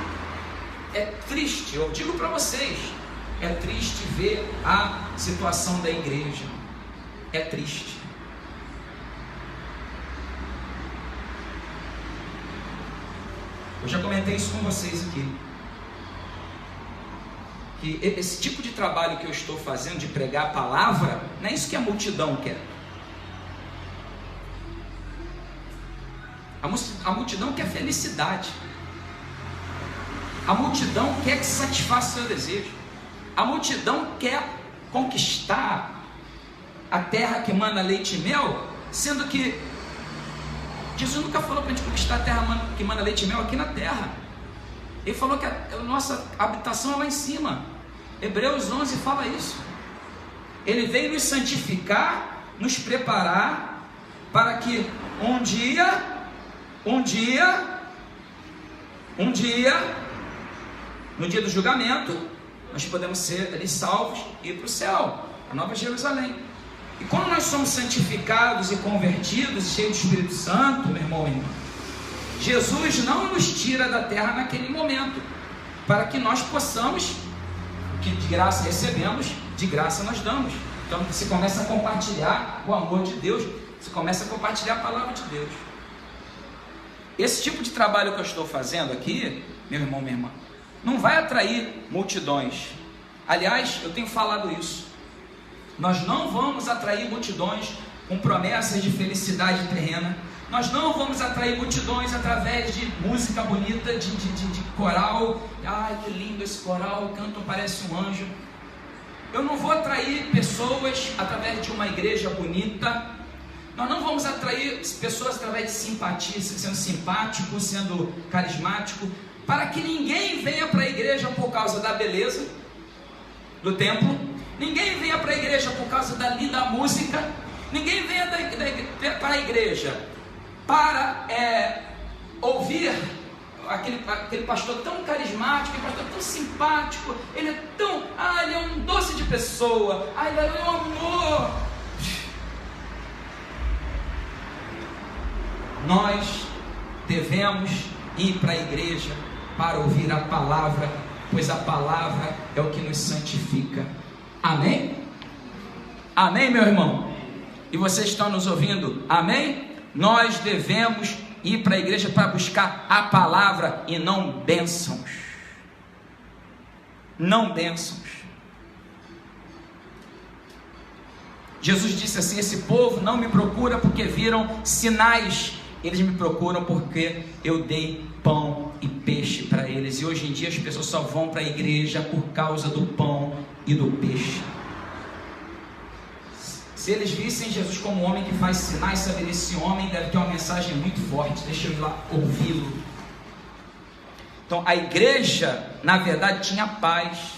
é triste. Eu digo para vocês, é triste ver a situação da igreja. É triste. Eu já comentei isso com vocês aqui. Que esse tipo de trabalho que eu estou fazendo, de pregar a palavra, não é isso que a multidão quer. A multidão quer felicidade. A multidão quer que satisfaça o seu desejo. A multidão quer conquistar a terra que mana leite e mel, sendo que Jesus nunca falou para a gente conquistar a terra que mana leite e mel aqui na terra. Ele falou que a nossa habitação é lá em cima. Hebreus 11 fala isso. Ele veio nos santificar, nos preparar para que um dia, no dia do julgamento, nós podemos ser ali salvos e ir para o céu, a Nova Jerusalém. E quando nós somos santificados e convertidos, cheios do Espírito Santo, meu irmão e irmã, Jesus não nos tira da terra naquele momento, para que nós possamos, o que de graça recebemos, de graça nós damos. Então você começa a compartilhar o amor de Deus, você começa a compartilhar a palavra de Deus. Esse tipo de trabalho que eu estou fazendo aqui, meu irmão, minha irmã, não vai atrair multidões. Aliás, eu tenho falado isso. Nós não vamos atrair multidões com promessas de felicidade terrena. Nós não vamos atrair multidões através de música bonita, de coral. Ai, que lindo esse coral, cantam, parece um anjo. Eu não vou atrair pessoas através de uma igreja bonita. Nós não vamos atrair pessoas através de simpatia, sendo simpático, sendo carismático, para que ninguém venha para a igreja por causa da beleza do templo. Ninguém venha para a igreja por causa da linda música. Ninguém venha para a igreja para ouvir aquele pastor tão carismático, aquele pastor tão simpático. Ele é tão... ele é um doce de pessoa. Ele é um amor. Nós devemos ir para a igreja para ouvir a palavra, pois a palavra é o que nos santifica. Amém? Amém, meu irmão? E vocês estão nos ouvindo? Amém? Nós devemos ir para a igreja para buscar a palavra e não bênçãos. Não bênçãos. Jesus disse assim: esse povo não me procura porque viram sinais, eles me procuram porque eu dei pão e peixe para eles. E hoje em dia as pessoas só vão para a igreja por causa do pão e do peixe. Se eles vissem Jesus como um homem que faz sinais, saber esse homem deve ter uma mensagem muito forte. Deixa eu ir lá ouvi-lo. Então a igreja, na verdade, tinha paz,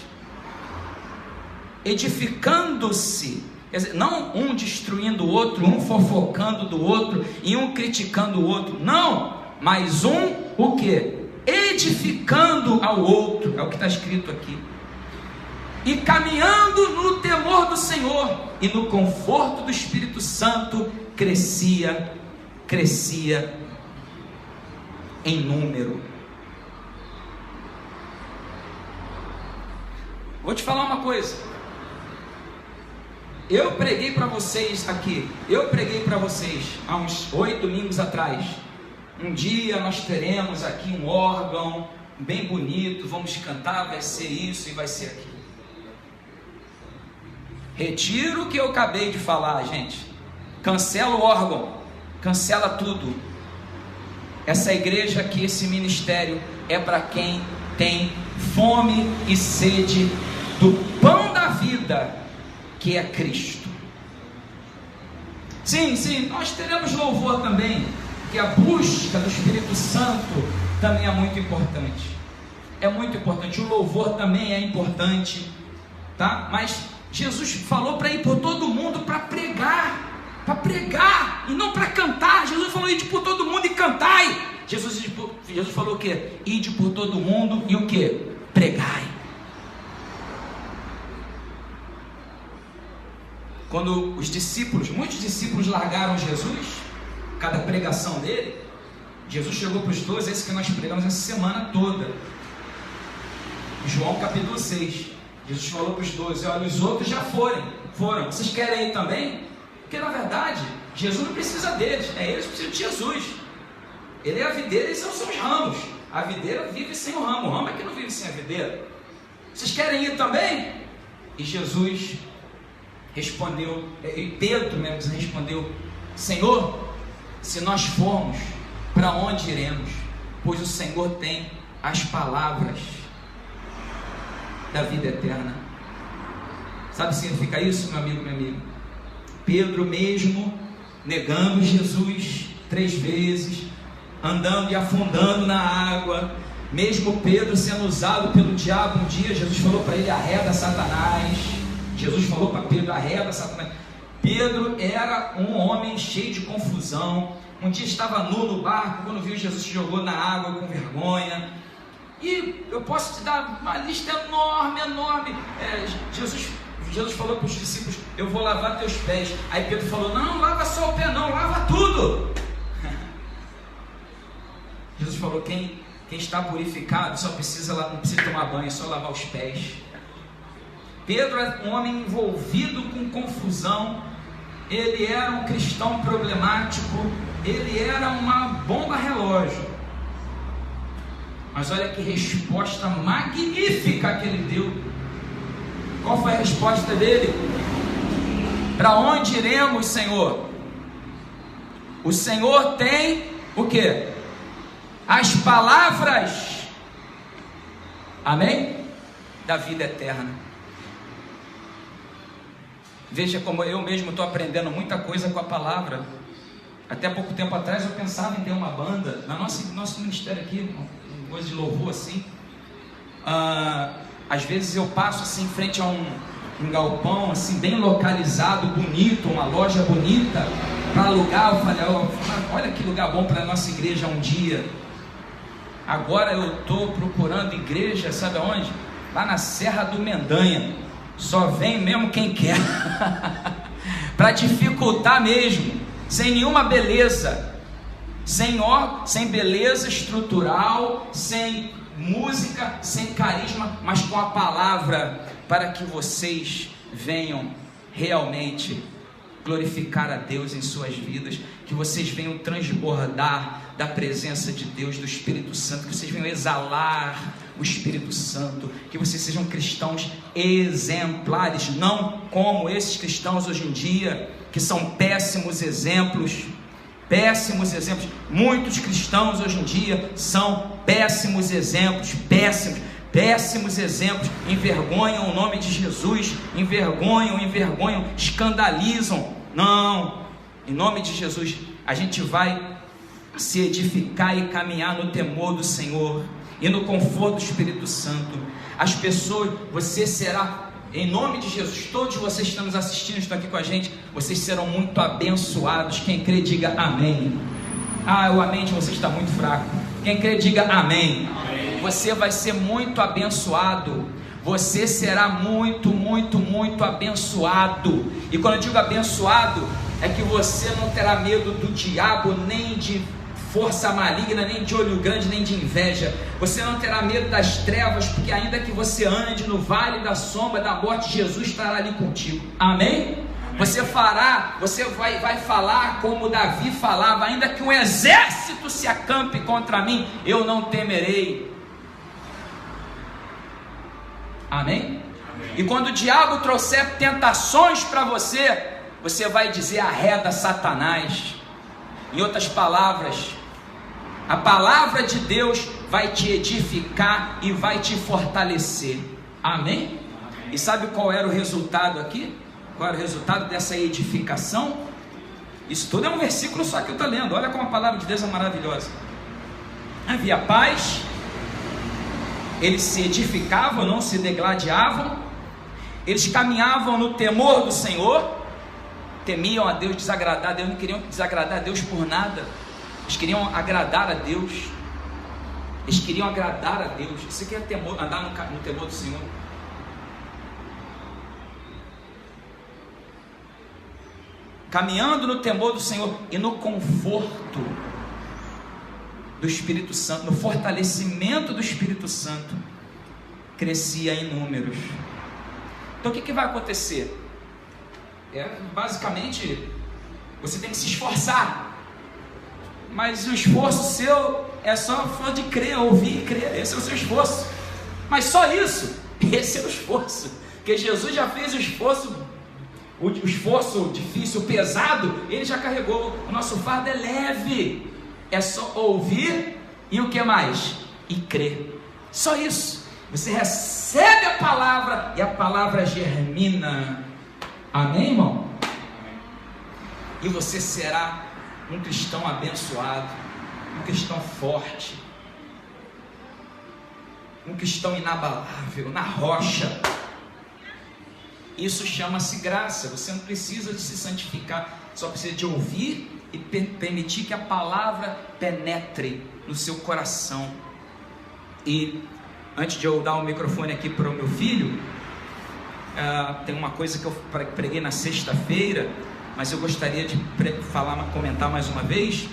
edificando-se. Quer dizer, não um destruindo o outro, um fofocando do outro e um criticando o outro. Não, mas o quê? Edificando ao outro. É o que está escrito aqui. E caminhando no temor do Senhor e no conforto do Espírito Santo, crescia em número. Vou te falar uma coisa. Eu preguei para vocês há uns 8 domingos atrás. Um dia nós teremos aqui um órgão bem bonito, vamos cantar, vai ser isso e vai ser aquilo. Retiro o que eu acabei de falar, gente. Cancela o órgão, cancela tudo. Essa igreja aqui, esse ministério é para quem tem fome e sede do pão da vida, que é Cristo. Sim, nós teremos louvor também, porque a busca do Espírito Santo também é muito importante. É muito importante, o louvor também é importante, tá? Mas Jesus falou para ir por todo mundo para pregar e não para cantar. Jesus falou: ide por todo mundo e cantai. Jesus falou o quê? Ide por todo mundo e o quê? Pregai. quando muitos discípulos largaram Jesus, cada pregação dele, Jesus chegou para os 12, esse que nós pregamos essa semana toda, João capítulo 6, Jesus falou para os 12, olha, os outros já foram, vocês querem ir também? Porque na verdade, Jesus não precisa deles, eles precisam de Jesus, ele é a videira e eles são os ramos, a videira vive sem o ramo é que não vive sem a videira, vocês querem ir também? E Jesus respondeu, e Pedro mesmo respondeu, Senhor, se nós formos, para onde iremos? Pois o Senhor tem as palavras da vida eterna. Sabe o que significa isso, meu amigo, minha amiga? Pedro mesmo negando Jesus 3 vezes, andando e afundando na água, mesmo Pedro sendo usado pelo diabo um dia, Jesus falou para ele, arreda Satanás. Jesus falou para Pedro, arreda Satanás. Pedro era um homem cheio de confusão. Um dia estava nu no barco, quando viu Jesus, se jogou na água com vergonha. E eu posso te dar uma lista enorme. Jesus falou para os discípulos, eu vou lavar teus pés. Aí Pedro falou, não lava só o pé não, lava tudo. Jesus falou, quem está purificado não precisa tomar banho, é só lavar os pés. Pedro é um homem envolvido com confusão, ele era um cristão problemático, ele era uma bomba relógio. Mas olha que resposta magnífica que ele deu. Qual foi a resposta dele? Para onde iremos, Senhor? O Senhor tem o quê? As palavras, amém? Da vida eterna. Veja como eu mesmo estou aprendendo muita coisa com a palavra. Até pouco tempo atrás eu pensava em ter uma banda, na nosso ministério aqui, uma coisa de louvor assim. Às vezes eu passo assim em frente a um galpão assim bem localizado, bonito, uma loja bonita para alugar. Eu falei, olha que lugar bom para a nossa igreja um dia. Agora eu estou procurando igreja, sabe aonde? Lá na Serra do Mendanha. Só vem mesmo quem quer. Para dificultar mesmo, sem nenhuma beleza, sem beleza estrutural, sem música, sem carisma, mas com a palavra, para que vocês venham realmente glorificar a Deus em suas vidas, que vocês venham transbordar da presença de Deus, do Espírito Santo, que vocês venham exalar o Espírito Santo, que vocês sejam cristãos exemplares, não como esses cristãos hoje em dia, que são péssimos exemplos. Muitos cristãos hoje em dia são péssimos exemplos, envergonham o nome de Jesus, envergonham, escandalizam. Não, em nome de Jesus, a gente vai se edificar e caminhar no temor do Senhor e no conforto do Espírito Santo. As pessoas, você será, em nome de Jesus, todos vocês que estão nos assistindo, estão aqui com a gente, vocês serão muito abençoados. Quem crê, diga amém. O amém de vocês está muito fraco. Quem crê, diga amém. Amém. Você vai ser muito abençoado. Você será muito abençoado. E quando eu digo abençoado, é que você não terá medo do diabo, nem de força maligna, nem de olho grande, nem de inveja. Você não terá medo das trevas, porque ainda que você ande no vale da sombra da morte, Jesus estará ali contigo. Amém? Você vai falar como Davi falava, ainda que um exército se acampe contra mim, eu não temerei. Amém? E quando o diabo trouxer tentações para você, você vai dizer, arreda Satanás. Em outras palavras, a palavra de Deus vai te edificar e vai te fortalecer. Amém? E sabe qual era o resultado aqui? Qual era o resultado dessa edificação? Isso tudo é um versículo só que eu estou lendo. Olha como a palavra de Deus é maravilhosa. Havia paz, eles se edificavam, não se degladiavam, eles caminhavam no temor do Senhor, temiam a Deus, desagradar a Deus, não queriam desagradar a Deus por nada, eles queriam agradar a Deus, Isso aqui é temor, andar no temor do Senhor. caminhando no temor do Senhor e no conforto do Espírito Santo, no fortalecimento do Espírito Santo, crescia em números. Então o que vai acontecer? Basicamente, você tem que se esforçar, mas o esforço seu é só de crer, ouvir e crer. Esse é o seu esforço, mas só isso, esse é o esforço, porque Jesus já fez o esforço difícil, o pesado, ele já carregou. O nosso fardo é leve, é só ouvir e o que mais? E crer, só isso. Você recebe a palavra e a palavra germina. Amém, irmão? Amém. E você será um cristão abençoado, um cristão forte, um cristão inabalável, na rocha. Isso chama-se graça. Você não precisa de se santificar, só precisa de ouvir e permitir que a palavra penetre no seu coração. E antes de eu dar o microfone aqui para o meu filho, tem uma coisa que eu preguei na sexta-feira, mas eu gostaria de comentar mais uma vez.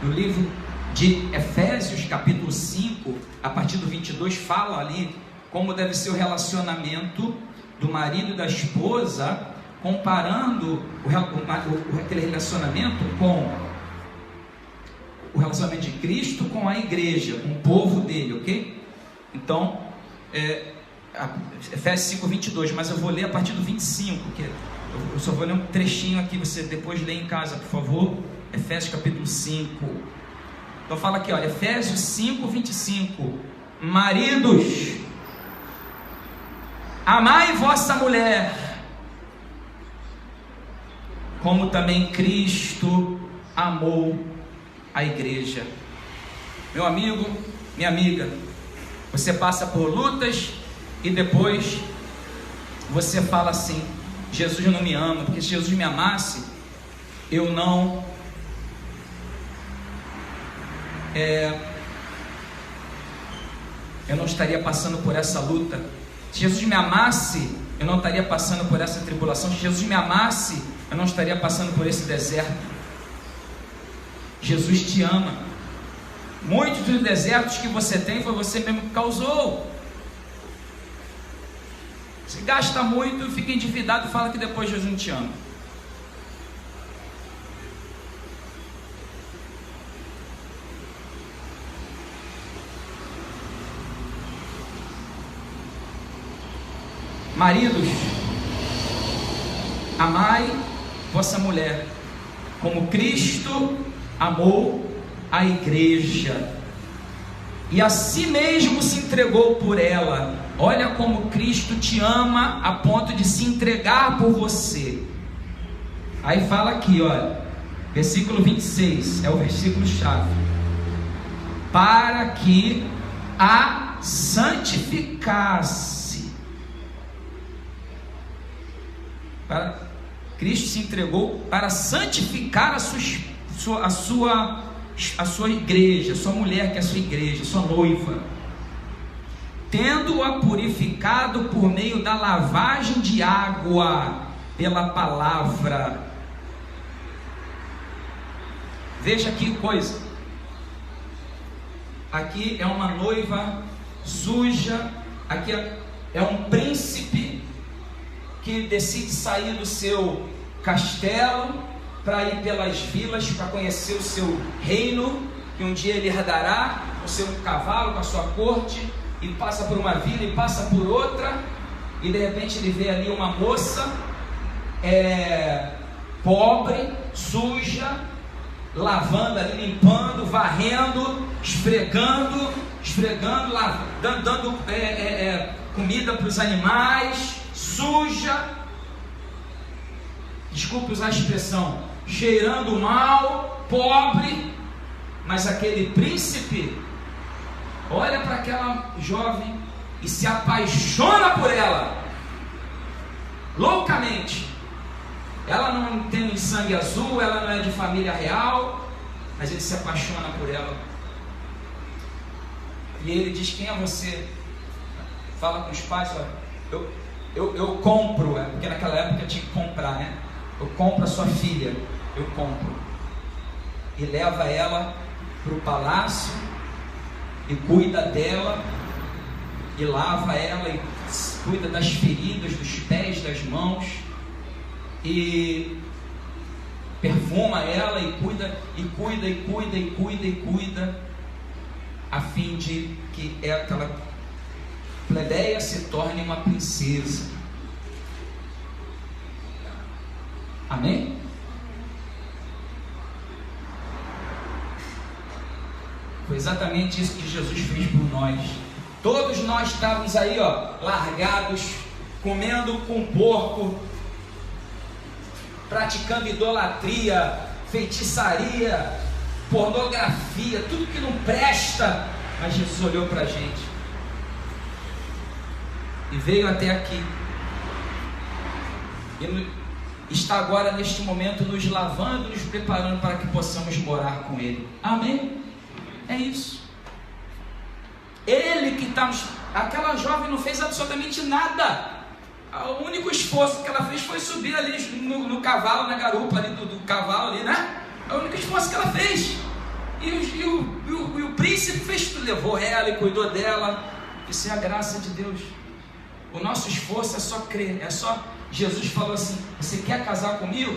No livro de Efésios, capítulo 5, a partir do 22, fala ali como deve ser o relacionamento do marido e da esposa, comparando aquele relacionamento com o relacionamento de Cristo com a igreja, com o povo dele, ok? Então, Efésios 5, 22, mas eu vou ler a partir do 25, que eu só vou ler um trechinho aqui, você depois lê em casa, por favor. Efésios capítulo 5. Então fala aqui, olha, Efésios 5, 25. Maridos, amai vossa mulher, como também Cristo amou a igreja. Meu amigo, minha amiga, você passa por lutas e depois você fala assim: Jesus não me ama, porque se Jesus me amasse, eu não estaria passando por essa luta. Se Jesus me amasse, eu não estaria passando por essa tribulação. Se Jesus me amasse, eu não estaria passando por esse deserto. Jesus te ama. Muitos dos desertos que você tem foi você mesmo que causou. Você gasta muito, fica endividado e fala que depois Jesus não te ama. Maridos, amai vossa mulher, como Cristo amou a igreja, e a si mesmo se entregou por ela. Olha como Cristo te ama a ponto de se entregar por você. Aí fala aqui, olha, versículo 26, é o versículo chave: para que a santificasse. Cristo se entregou para santificar a sua igreja, sua mulher, que é a sua igreja, sua noiva, tendo-a purificado por meio da lavagem de água pela palavra. Veja que coisa. Aqui é uma noiva suja, aqui é um príncipe que decide sair do seu castelo para ir pelas vilas, para conhecer o seu reino, que um dia ele herdará, o seu cavalo, com a sua corte, e passa por uma vila e passa por outra, e de repente ele vê ali uma moça pobre, suja, lavando ali, limpando, varrendo, esfregando, dando comida para os animais, suja, desculpe usar a expressão, cheirando mal, pobre. Mas aquele príncipe olha para aquela jovem e se apaixona por ela loucamente. Ela não tem sangue azul, ela não é de família real, mas ele se apaixona por ela. E ele diz: quem é você? Fala com os pais: olha, eu compro, porque naquela época tinha que comprar, né? eu compro a sua filha, eu compro. E leva ela para o palácio, e cuida dela, e lava ela, e cuida das feridas, dos pés, das mãos, e perfuma ela, e cuida, a fim de que aquela plebeia se torne uma princesa. Amém? Foi exatamente isso que Jesus fez por nós. Todos nós estávamos aí, largados, comendo com porco, praticando idolatria, feitiçaria, pornografia, tudo que não presta. Mas Jesus olhou para a gente e veio até aqui. E está agora neste momento nos lavando, nos preparando para que possamos morar com Ele. Amém? É isso. Ele que está... Aquela jovem não fez absolutamente nada. O único esforço que ela fez foi subir ali no cavalo, na garupa ali do cavalo ali, né? É o único esforço que ela fez. E o príncipe fez tudo, levou ela e cuidou dela. Isso é a graça de Deus. O nosso esforço é só crer, é só... Jesus falou assim: você quer casar comigo?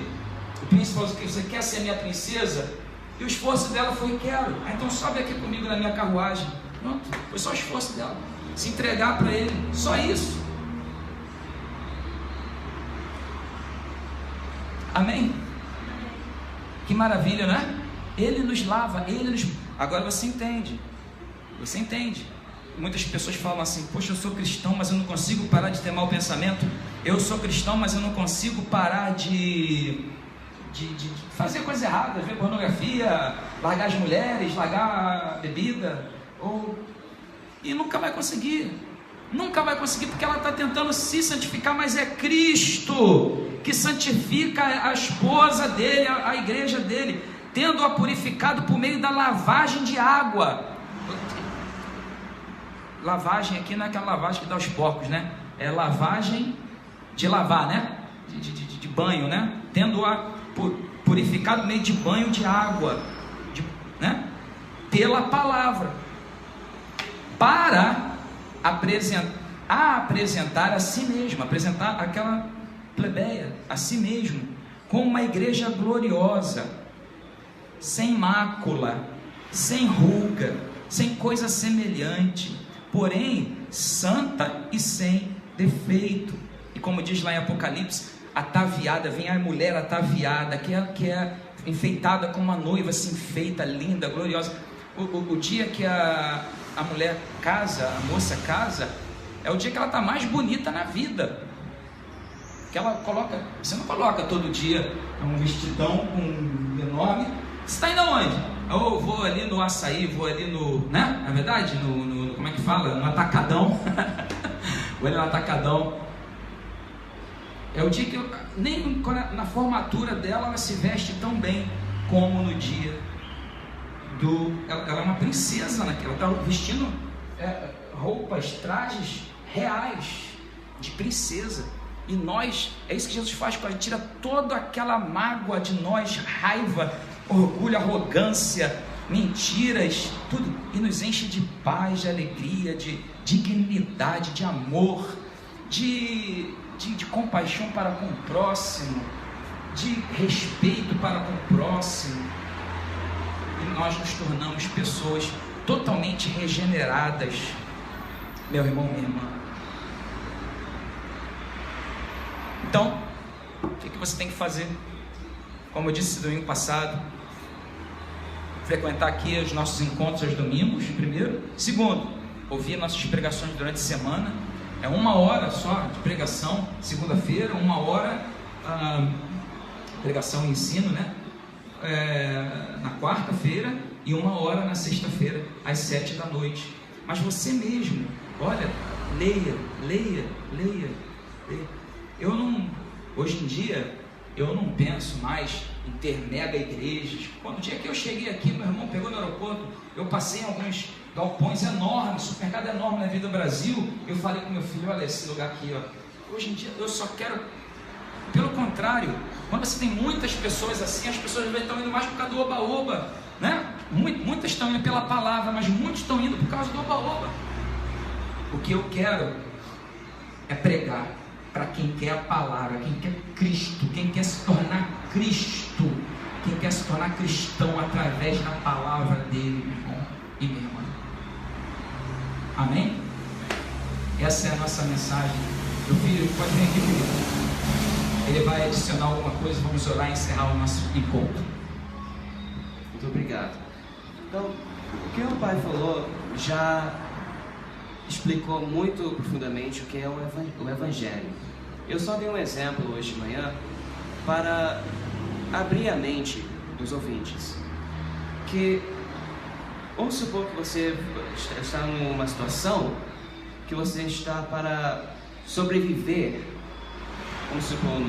O príncipe falou assim: você quer ser minha princesa? E o esforço dela foi: quero. Então sobe aqui comigo na minha carruagem. Pronto, foi só o esforço dela, se entregar para ele, só isso. Amém? Que maravilha, né? Ele nos lava, ele nos... Agora você entende. Você entende. Muitas pessoas falam assim: poxa, eu sou cristão, mas eu não consigo parar de ter mau pensamento. Eu sou cristão, mas eu não consigo parar de fazer coisa errada, ver pornografia, largar as mulheres, largar a bebida, e nunca vai conseguir. Nunca vai conseguir, porque ela está tentando se santificar, mas é Cristo que santifica a esposa dele, a igreja dele, tendo-a purificado por meio da lavagem de água. Lavagem aqui não é aquela lavagem que dá aos porcos, né? É lavagem de lavar, né? De banho, né? Tendo-a purificado por meio de banho de água, né? Pela palavra, para apresentar a si mesmo, apresentar aquela plebeia a si mesmo, como uma igreja gloriosa, sem mácula, sem ruga, sem coisa semelhante, porém santa e sem defeito. E como diz lá em Apocalipse, ataviada, vem a mulher ataviada, que é enfeitada como uma noiva, se enfeita, linda, gloriosa. O dia que a mulher casa, a moça casa, é o dia que ela está mais bonita na vida. Que ela coloca, você não coloca todo dia um vestidão enorme. Você está indo aonde? Eu vou ali no açaí, vou ali no, né? Na verdade, no como é que fala? No atacadão. Vou ali no atacadão. É o dia que nem na formatura dela ela se veste tão bem como no dia ela é uma princesa naquela, ela está vestindo roupas, trajes reais de princesa. E nós, é isso que Jesus faz com a gente, tira toda aquela mágoa de nós, raiva, orgulho, arrogância, mentiras, tudo, e nos enche de paz, de alegria, de dignidade, de amor, de compaixão para com o próximo, de respeito para com o próximo. E nós nos tornamos pessoas totalmente regeneradas, meu irmão, minha irmã. Então, o que você tem que fazer? Como eu disse domingo passado, frequentar aqui os nossos encontros aos domingos, primeiro. Segundo, ouvir nossas pregações durante a semana. É 1 hora só de pregação, segunda-feira, 1 hora, pregação e ensino, né? Na quarta-feira e 1 hora na sexta-feira, às 7 da noite. Mas você mesmo, olha, leia. Hoje em dia, eu não penso mais em ter mega igrejas. Quando o dia que eu cheguei aqui, meu irmão pegou no aeroporto, eu passei em alguns galpões enormes, supermercado enorme na vida do Brasil. Eu falei com meu filho: olha esse lugar aqui, ó. Hoje em dia eu só quero, pelo contrário, Quando você tem muitas pessoas assim, as pessoas estão indo mais por causa do oba-oba, né? Muitas estão indo pela palavra, mas muitos estão indo por causa do oba-oba. O que eu quero é pregar para quem quer a palavra, quem quer Cristo, quem quer se tornar Cristo, quem quer se tornar cristão através da palavra dele, meu irmão e minha irmã. Amém? Essa é a nossa mensagem. Meu filho, pode vir aqui, filho. Ele vai adicionar alguma coisa, vamos orar e encerrar o nosso encontro. Muito obrigado. Então, o que o pai falou já explicou muito profundamente o que é o Evangelho. Eu só dei um exemplo hoje de manhã para abrir a mente dos ouvintes. Que, vamos supor que você está numa situação que você está para sobreviver, vamos supor,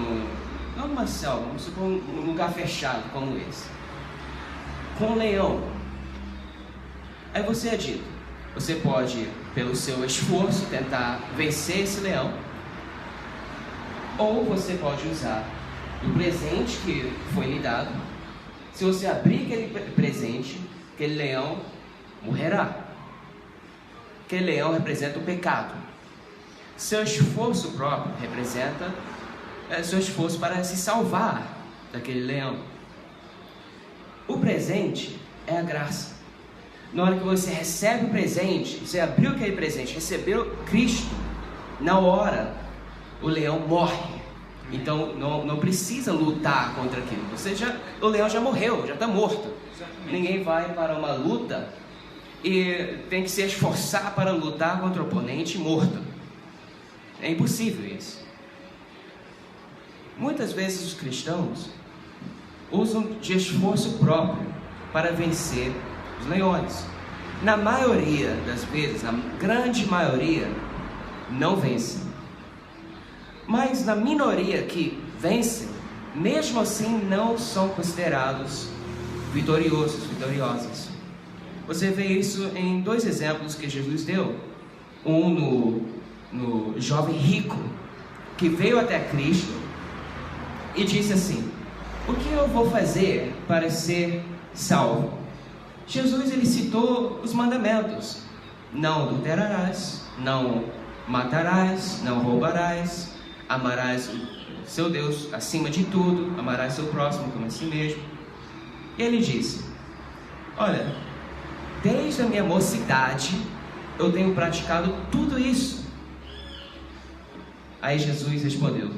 não numa selva, vamos supor num lugar fechado como esse, com um leão. Aí você é dito, você pode, pelo seu esforço, tentar vencer esse leão, ou você pode usar o presente que foi lhe dado. Se você abrir aquele presente, aquele leão morrerá. Aquele leão representa o pecado. Seu esforço próprio representa seu esforço para se salvar daquele leão. O presente é a graça. Na hora que você recebe o presente, você abriu aquele presente, recebeu Cristo, na hora o leão morre. Então não precisa lutar contra aquilo. O leão já morreu, já está morto. Ninguém vai para uma luta e tem que se esforçar para lutar contra o oponente morto. É impossível isso. Muitas vezes os cristãos usam de esforço próprio para vencer os leões. Na maioria das vezes, na grande maioria, não vencem. Mas na minoria que vencem, mesmo assim não são considerados vitoriosas. Você vê isso em dois exemplos que Jesus deu. Um no jovem rico, que veio até Cristo e disse assim: o que eu vou fazer para ser salvo? Jesus, ele citou os mandamentos: não adulterarás, não matarás, não roubarás, amarás o seu Deus acima de tudo, amarás seu próximo como a si mesmo. E ele disse: olha, desde a minha mocidade eu tenho praticado tudo isso. Aí Jesus respondeu.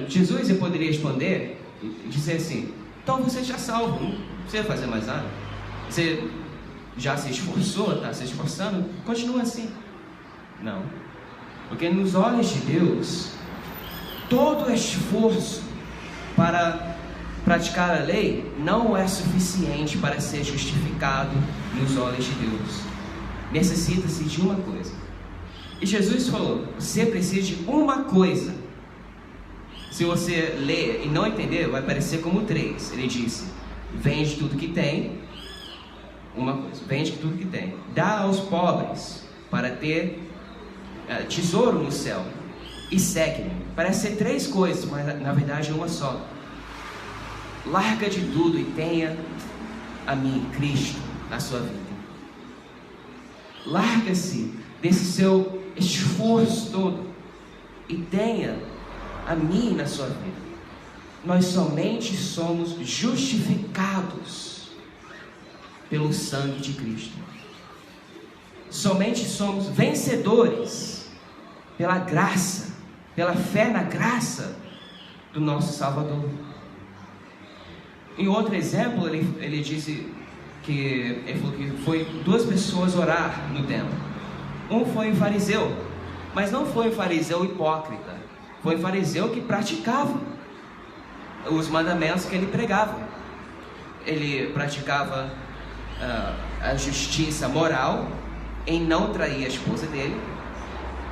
Jesus poderia responder e dizer assim: então você já salvo, não precisa fazer mais nada. Você já se esforçou, está se esforçando, continua assim. Não, porque nos olhos de Deus, todo esforço para praticar a lei não é suficiente para ser justificado nos olhos de Deus. Necessita-se de uma coisa. E Jesus falou: você precisa de uma coisa. Se você ler e não entender, vai parecer como 3. Ele disse: vende tudo que tem. Uma coisa, vende tudo que tem, dá aos pobres para ter tesouro no céu, e segue-me. Parece ser 3 coisas, mas na verdade é uma só. Larga de tudo e tenha a mim, Cristo, na sua vida. Larga-se desse seu esforço todo e tenha a mim na sua vida. Nós somente somos justificados pelo sangue de Cristo. Somente somos vencedores pela graça, pela fé na graça do nosso Salvador. Em outro exemplo, ele disse que ele falou que foi 2 pessoas orar no templo. Um foi um fariseu, mas não foi um fariseu hipócrita. Foi um fariseu que praticava os mandamentos que ele pregava. Ele praticava a justiça moral em não trair a esposa dele.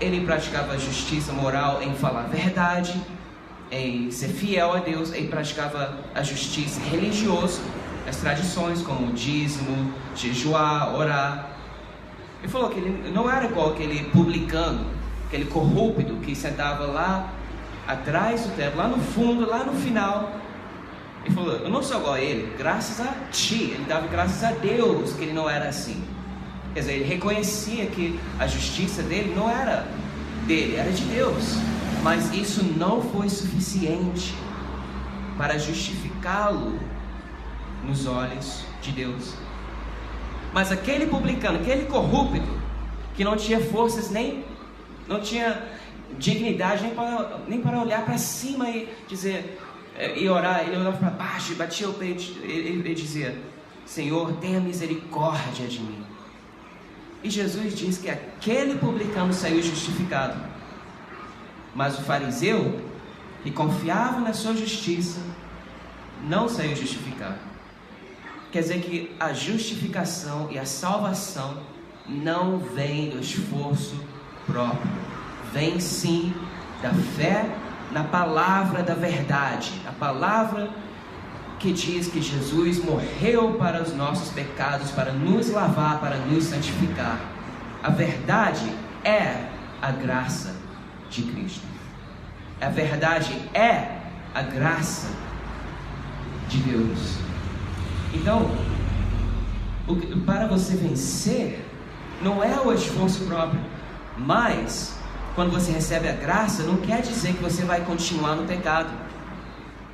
Ele praticava a justiça moral em falar a verdade, em ser fiel a Deus. Ele praticava a justiça religiosa, as tradições como o dízimo, jejuar, orar. Ele falou que ele não era igual aquele publicano, aquele corrupto que sentava lá atrás do templo, lá no fundo, lá no final. Ele falou: eu não sou igual a ele, graças a ti. Ele dava graças a Deus que ele não era assim. Quer dizer, ele reconhecia que a justiça dele não era dele, era de Deus. Mas isso não foi suficiente para justificá-lo nos olhos de Deus. Mas aquele publicano, aquele corrupto, que não tinha forças, não tinha dignidade nem para olhar para cima e dizer, e orar, ele olhava para baixo e batia o peito, ele dizia: Senhor, tenha misericórdia de mim. E Jesus diz que aquele publicano saiu justificado, mas o fariseu, que confiava na sua justiça, não saiu justificado. Quer dizer que a justificação e a salvação não vem do esforço próprio, vem sim da fé na palavra da verdade, a palavra que diz que Jesus morreu para os nossos pecados, para nos lavar, para nos santificar. A verdade é a graça de Cristo. A verdade é a graça de Deus. Então, para você vencer, não é o esforço próprio, mas quando você recebe a graça, não quer dizer que você vai continuar no pecado.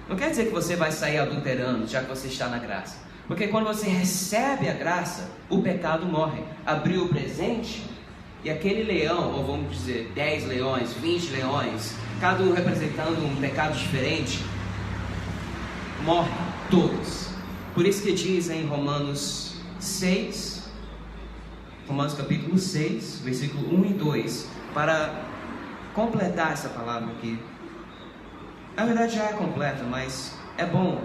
Não quer dizer que você vai sair adulterando, já que você está na graça. Porque quando você recebe a graça, o pecado morre. Abriu o presente e aquele leão, ou vamos dizer 10 leões, 20 leões, cada um representando um pecado diferente, morre todos. Por isso que diz em Romanos capítulo 6, versículo 1 e 2, para completar essa palavra aqui. Na verdade já é completa, mas é bom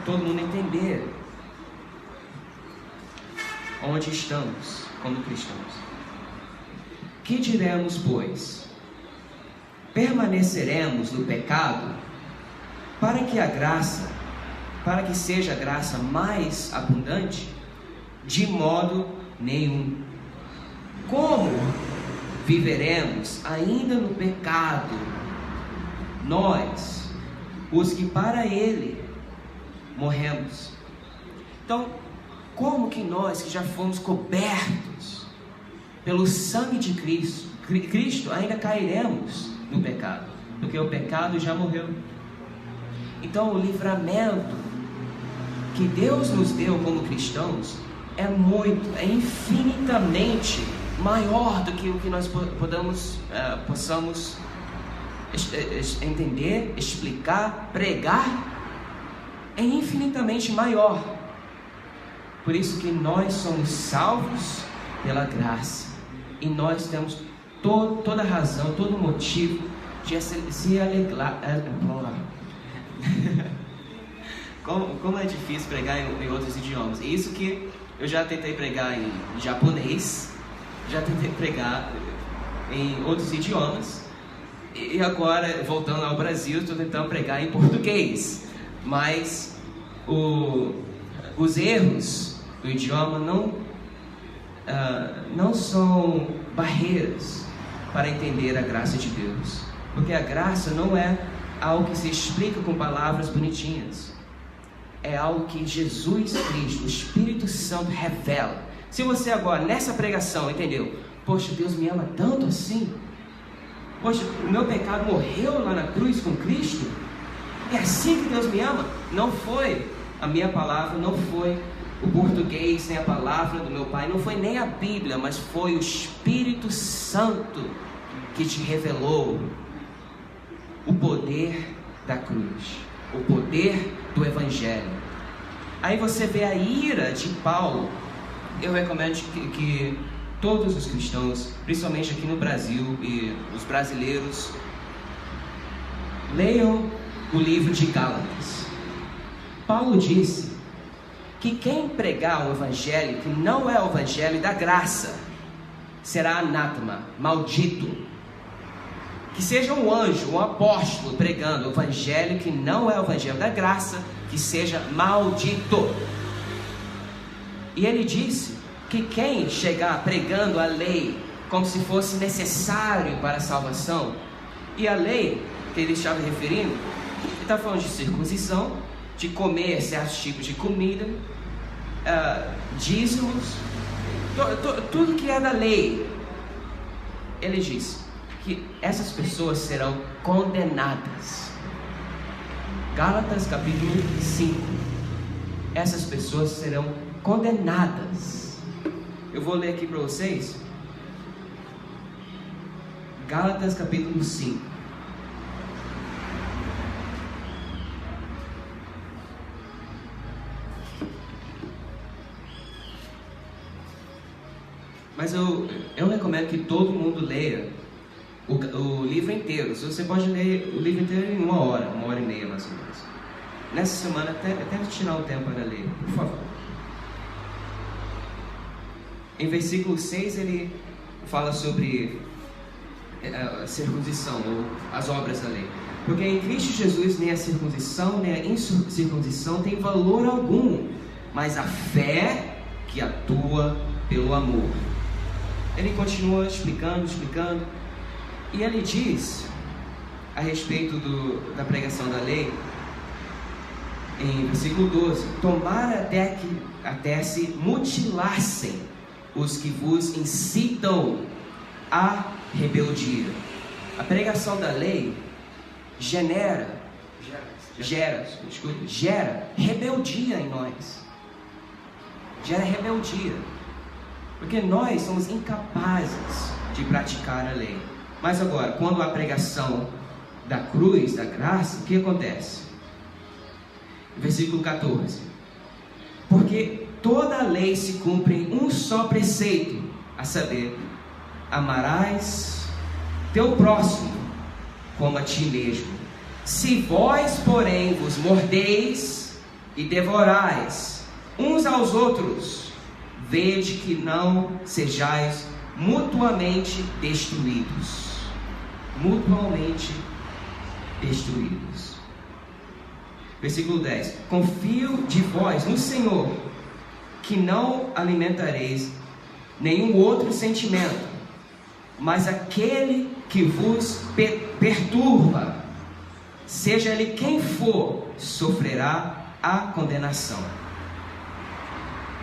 todo mundo entender onde estamos como cristãos. Que diremos, pois? Permaneceremos no pecado para que seja a graça mais abundante? De modo nenhum. Como viveremos ainda no pecado, nós, os que para ele morremos? Então, como que nós que já fomos cobertos pelo sangue de Cristo ainda cairemos no pecado? Porque o pecado já morreu. Então, o livramento que Deus nos deu como cristãos é infinitamente maior do que o que nós possamos entender, explicar, pregar. É infinitamente maior. Por isso que nós somos salvos pela graça, e nós temos toda a razão, todo motivo de se alegrar. Como é difícil pregar em outros idiomas. E isso que eu já tentei pregar em japonês, já tentei pregar em outros idiomas, e agora, voltando ao Brasil, estou tentando pregar em português. Mas os erros do idioma não são barreiras para entender a graça de Deus. Porque a graça não é algo que se explica com palavras bonitinhas. É algo que Jesus Cristo, o Espírito Santo, revela. Se você agora, nessa pregação, entendeu? Poxa, Deus me ama tanto assim. Poxa, o meu pecado morreu lá na cruz com Cristo. É assim que Deus me ama. Não foi a minha palavra, não foi o português, nem a palavra do meu pai, não foi nem a Bíblia, mas foi o Espírito Santo que te revelou o poder da cruz, o poder do Evangelho. Aí você vê a ira de Paulo. Eu recomendo que todos os cristãos, principalmente aqui no Brasil, e os brasileiros, leiam o livro de Gálatas. Paulo disse que quem pregar o Evangelho que não é o Evangelho da graça será anátema, maldito. Que seja um anjo, um apóstolo pregando o Evangelho que não é o Evangelho da graça, que seja maldito. E ele disse que quem chegar pregando a lei como se fosse necessário para a salvação, e a lei que ele estava referindo? Ele está falando de circuncisão, de comer certos tipos de comida, dízimos, tudo que é da lei. Ele diz que essas pessoas serão condenadas. Gálatas capítulo 5. Essas pessoas serão condenadas. Eu vou ler aqui para vocês. Gálatas capítulo 5. Mas eu recomendo que todo mundo leia o livro inteiro. Você pode ler o livro inteiro em 1 hora, 1h30 mais ou menos. Nessa semana até tirar um tempo para ler, por favor. Em versículo 6 ele fala sobre a circuncisão, ou as obras da lei. Porque em Cristo Jesus nem a circuncisão nem a incircuncisão tem valor algum, mas a fé que atua pelo amor. Ele continua explicando, e ele diz a respeito da pregação da lei, em versículo 12: tomara até se mutilassem os que vos incitam à rebeldia. A pregação da lei gera rebeldia em nós. Gera rebeldia. Porque nós somos incapazes de praticar a lei. Mas agora, quando a pregação da cruz, da graça, o que acontece? Versículo 14: porque toda a lei se cumpre em um só preceito, a saber, amarás teu próximo como a ti mesmo. Se vós, porém, vos mordeis e devorais uns aos outros, vede que não sejais mutuamente destruídos. Mutuamente destruídos. Versículo 10: confio de vós no Senhor, que não alimentareis nenhum outro sentimento, mas aquele que vos perturba, seja ele quem for, sofrerá a condenação.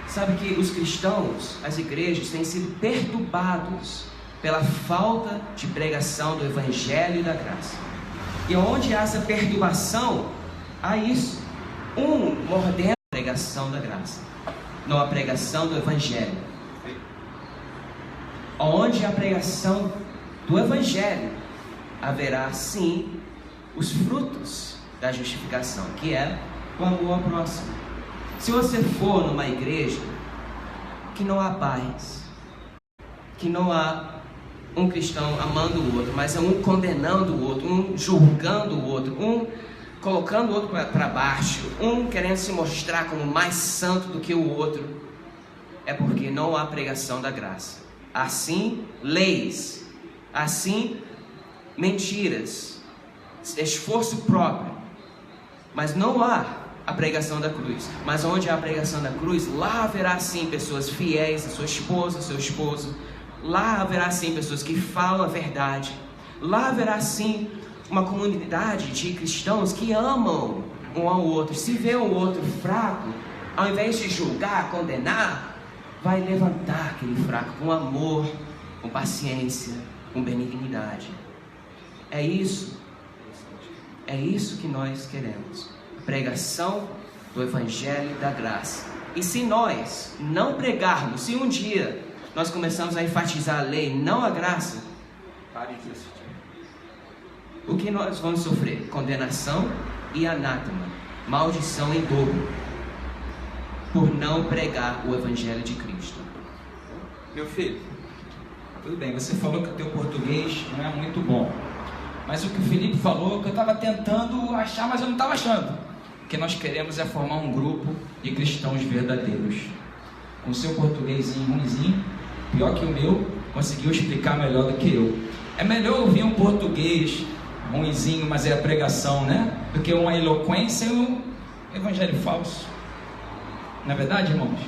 Sabe que os cristãos, as igrejas, têm sido perturbados pela falta de pregação do Evangelho e da graça. E onde há essa perturbação, há isso. Mordendo a pregação da graça, não a pregação do Evangelho. Onde há a pregação do Evangelho, haverá sim os frutos da justificação, que é o amor ao próximo. Se você for numa igreja que não há paz, que não há um cristão amando o outro, mas é um condenando o outro, um julgando o outro, um colocando o outro para baixo, um querendo se mostrar como mais santo do que o outro, é porque não há pregação da graça. Assim, leis, assim, mentiras, esforço próprio, mas não há a pregação da cruz. Mas onde há a pregação da cruz, lá haverá sim pessoas fiéis, a sua esposa, seu esposo. Lá haverá sim pessoas que falam a verdade. Lá haverá sim uma comunidade de cristãos que amam um ao outro. Se vê o outro fraco, ao invés de julgar, condenar, vai levantar aquele fraco com amor, com paciência, com benignidade. É isso que nós queremos. Pregação do Evangelho da graça. E se nós não pregarmos, se um dia nós começamos a enfatizar a lei, não a graça, pare de assistir. O que nós vamos sofrer? Condenação e anátema, maldição em dobro, por não pregar o Evangelho de Cristo. Meu filho, tudo bem, você falou que o teu português não é muito bom, mas o que o Felipe falou, que eu estava tentando achar, mas eu não estava achando. O que nós queremos é formar um grupo de cristãos verdadeiros. Com o seu portuguesinho ruimzinho, pior que o meu, conseguiu explicar melhor do que eu. É melhor ouvir um português ruimzinho, mas é a pregação, né? Do que uma eloquência e um evangelho falso. Não é verdade, irmãos?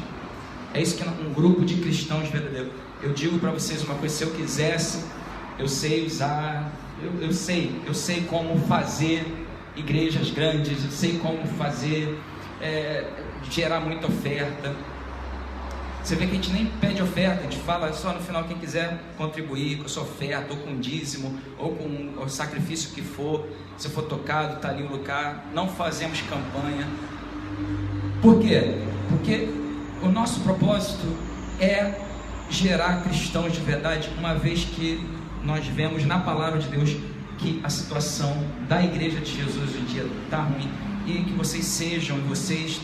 É isso que é um grupo de cristãos verdadeiros. Eu digo para vocês uma coisa: se eu quisesse, eu sei usar eu sei como fazer igrejas grandes, eu sei como fazer, gerar muita oferta. Você vê que a gente nem pede oferta, a gente fala só no final, quem quiser contribuir com a sua oferta, ou com dízimo, ou com o sacrifício que for, se for tocado, está ali o lugar. Não fazemos campanha. Por quê? Porque o nosso propósito é gerar cristãos de verdade, uma vez que nós vemos na palavra de Deus que a situação da igreja de Jesus hoje em dia está ruim, e que vocês sejam,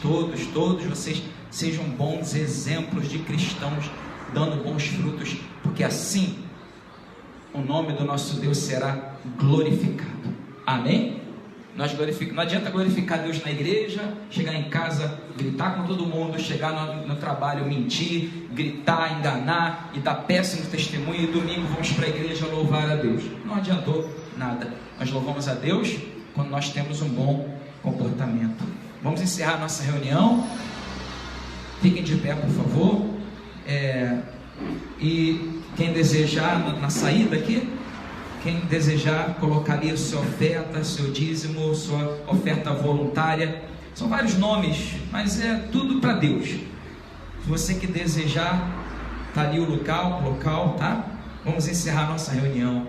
todos vocês sejam bons exemplos de cristãos, dando bons frutos, porque assim o nome do nosso Deus será glorificado. Amém? Não adianta glorificar Deus na igreja, chegar em casa, gritar com todo mundo, chegar no trabalho, mentir, gritar, enganar e dar péssimo testemunho, e domingo vamos para a igreja louvar a Deus. Não adiantou nada. Nós louvamos a Deus quando nós temos um bom comportamento. Vamos encerrar nossa reunião. Fiquem de pé, por favor. E quem desejar, na saída aqui, quem desejar colocar ali a sua oferta, seu dízimo, sua oferta voluntária, são vários nomes, mas é tudo para Deus. Se você que desejar, está ali o local, tá? Vamos encerrar nossa reunião.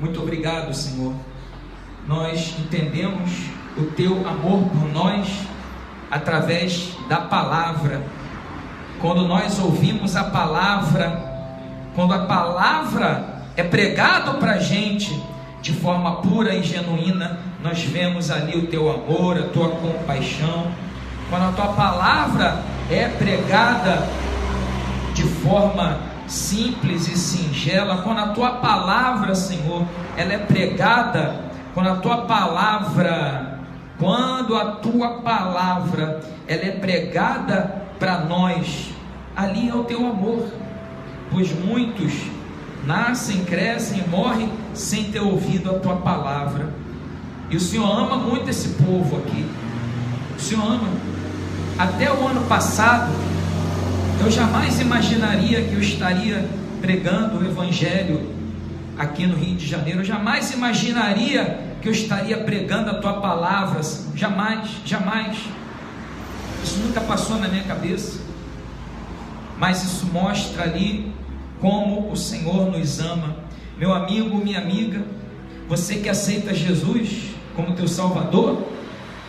Muito obrigado, Senhor. Nós entendemos o teu amor por nós através da palavra. Quando nós ouvimos a palavra, quando a palavra é pregado para a gente de forma pura e genuína, nós vemos ali o teu amor, a tua compaixão. Quando a tua palavra é pregada de forma simples e singela, quando a tua palavra, Senhor, ela é pregada, quando a tua palavra ela é pregada para nós, ali é o teu amor, pois muitos nascem, crescem e morrem sem ter ouvido a tua palavra. E o Senhor ama muito esse povo aqui. O Senhor ama. Até o ano passado, eu jamais imaginaria que eu estaria pregando o Evangelho aqui no Rio de Janeiro. Eu jamais imaginaria que eu estaria pregando a tua palavra. Jamais. Isso nunca passou na minha cabeça. Mas isso mostra ali como o Senhor nos ama. Meu amigo, minha amiga, você que aceita Jesus como teu Salvador,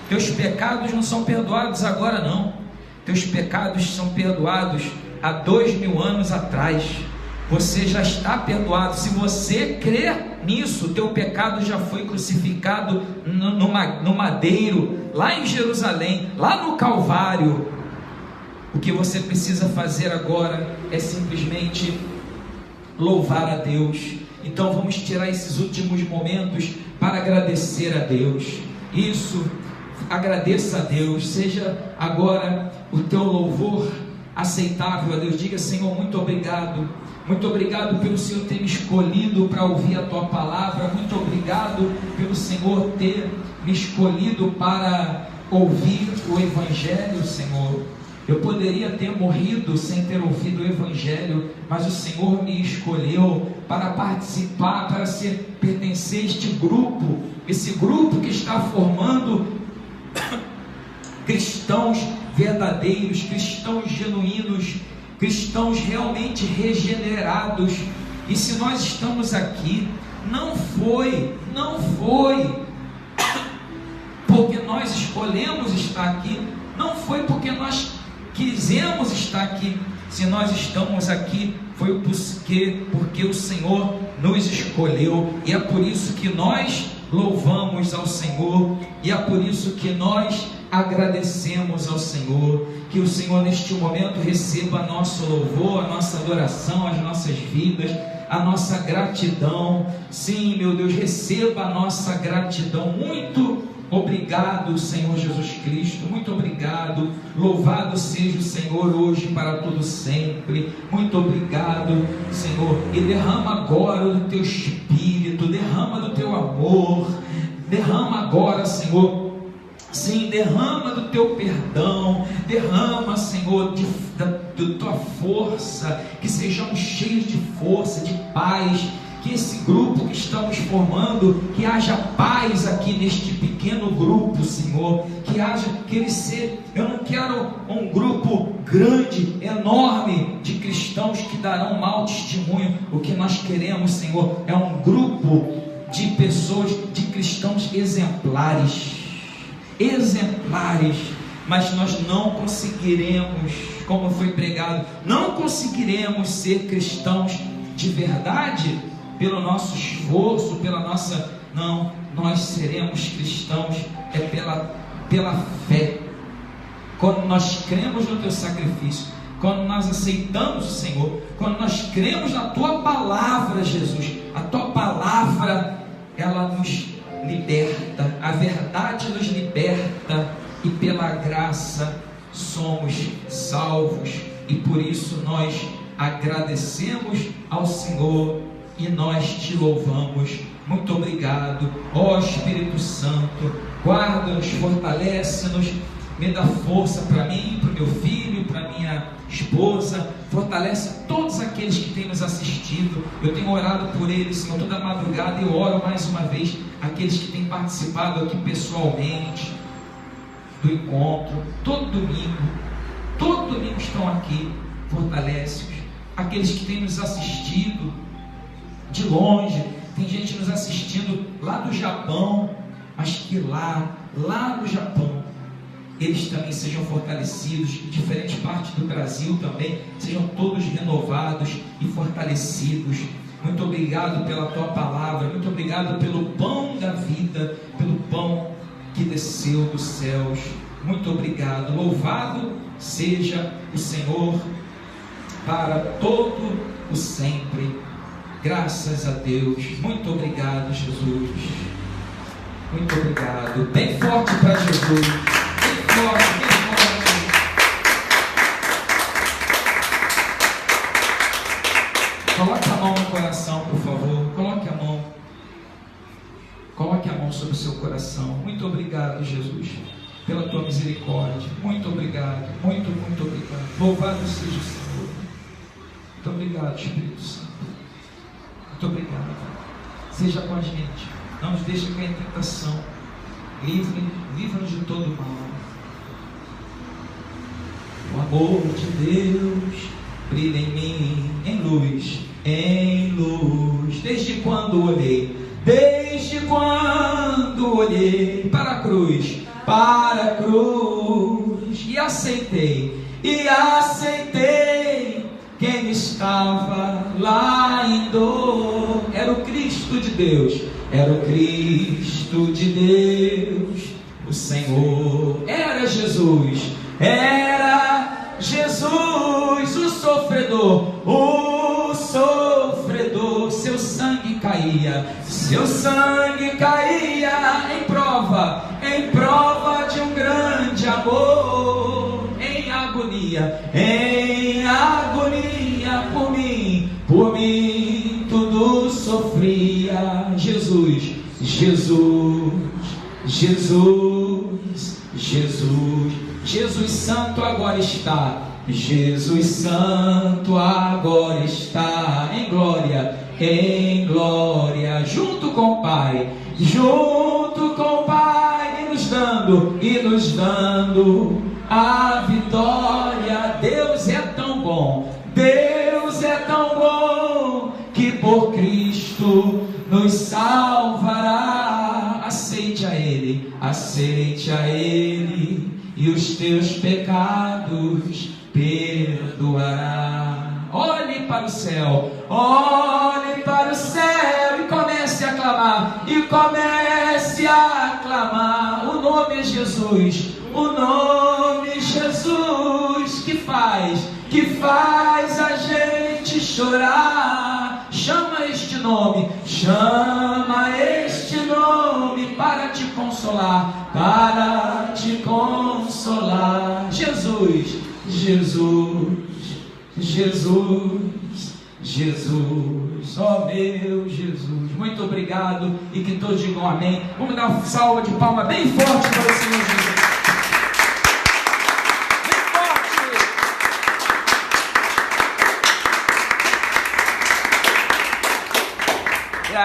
teus pecados não são perdoados agora não. Teus pecados são perdoados há 2000 anos atrás. Você já está perdoado. Se você crer nisso, teu pecado já foi crucificado no madeiro, lá em Jerusalém, lá no Calvário. O que você precisa fazer agora é simplesmente louvar a Deus. Então vamos tirar esses últimos momentos para agradecer a Deus. Isso, agradeça a Deus. Seja agora o teu louvor aceitável a Deus. Diga: Senhor, muito obrigado. Muito obrigado pelo Senhor ter me escolhido para ouvir a tua palavra. Muito obrigado pelo Senhor ter me escolhido para ouvir o Evangelho, Senhor. Eu poderia ter morrido sem ter ouvido o Evangelho, mas o Senhor me escolheu para participar, para pertencer a este grupo, esse grupo que está formando cristãos verdadeiros, cristãos genuínos, cristãos realmente regenerados. E se nós estamos aqui, não foi porque nós escolhemos estar aqui, não foi porque nós quisemos estar aqui. Se nós estamos aqui, foi porque o Senhor nos escolheu, e é por isso que nós louvamos ao Senhor, e é por isso que nós agradecemos ao Senhor. Que o Senhor neste momento receba nosso louvor, a nossa adoração, as nossas vidas, a nossa gratidão. Sim, meu Deus, receba a nossa gratidão. Muito obrigado, Senhor Jesus Cristo, muito obrigado. Louvado seja o Senhor hoje para todo sempre. Muito obrigado, Senhor. E derrama agora do teu Espírito, derrama do teu amor, derrama agora, Senhor. Sim, derrama do teu perdão, derrama, Senhor, da tua força, que sejamos cheios de força, de paz, que esse grupo que estamos formando, que haja paz aqui neste pequeno grupo, Senhor, eu não quero um grupo grande, enorme de cristãos que darão mau testemunho. O que nós queremos, Senhor, é um grupo de pessoas, de cristãos exemplares, mas nós não conseguiremos, como foi pregado, não conseguiremos ser cristãos de verdade pelo nosso esforço, não, nós seremos cristãos pela fé. Quando nós cremos no teu sacrifício, quando nós aceitamos o Senhor, quando nós cremos na tua palavra, Jesus, a tua palavra, ela nos liberta, a verdade nos liberta, e pela graça somos salvos, e por isso nós agradecemos ao Senhor e nós te louvamos. Muito obrigado, ó Espírito Santo. Guarda-nos, fortalece-nos, me dá força para mim, para o meu filho, para minha esposa. Fortalece todos aqueles que têm nos assistido. Eu tenho orado por eles, Senhor, toda madrugada. Eu oro mais uma vez aqueles que têm participado aqui pessoalmente do encontro, todo domingo estão aqui. Fortalece-os. Aqueles que têm nos assistido de longe, tem gente nos assistindo lá do Japão, mas que lá no Japão, eles também sejam fortalecidos, em diferentes partes do Brasil também, sejam todos renovados e fortalecidos. Muito obrigado pela tua palavra, muito obrigado pelo pão da vida, pelo pão que desceu dos céus. Muito obrigado. Louvado seja o Senhor para todo o sempre. Graças a Deus. Muito obrigado, Jesus. Muito obrigado. Bem forte para Jesus. Bem forte, bem forte. Coloque a mão no coração, por favor. Coloque a mão. Coloque a mão sobre o seu coração. Muito obrigado, Jesus, pela tua misericórdia. Muito obrigado. Muito obrigado. Louvado seja o Senhor. Muito obrigado, Espírito Santo. Muito obrigado. Seja com a gente. Não nos deixe cair em tentação. Livra-nos de todo mal. O amor de Deus brilha em mim, em luz. Desde quando olhei para a cruz, e aceitei quem estava lá em dor. Era o Cristo de Deus, o Senhor. Era Jesus, o sofredor, seu sangue caía em prova de um grande amor, em agonia por mim tudo sofria. Jesus Santo agora está. Jesus Santo agora está em glória, junto com o Pai, e nos dando a vitória. Deus é tão bom, que por Cristo nos salvará. Aceite a Ele, e os teus pecados perdoará. Olhe para o céu, e comece a clamar, o nome é Jesus, que faz a gente chorar. Chama este nome para te consolar, Jesus, ó meu Jesus. Muito obrigado, e que todos digam amém. Vamos dar uma salva de palma bem forte para o Senhor Jesus.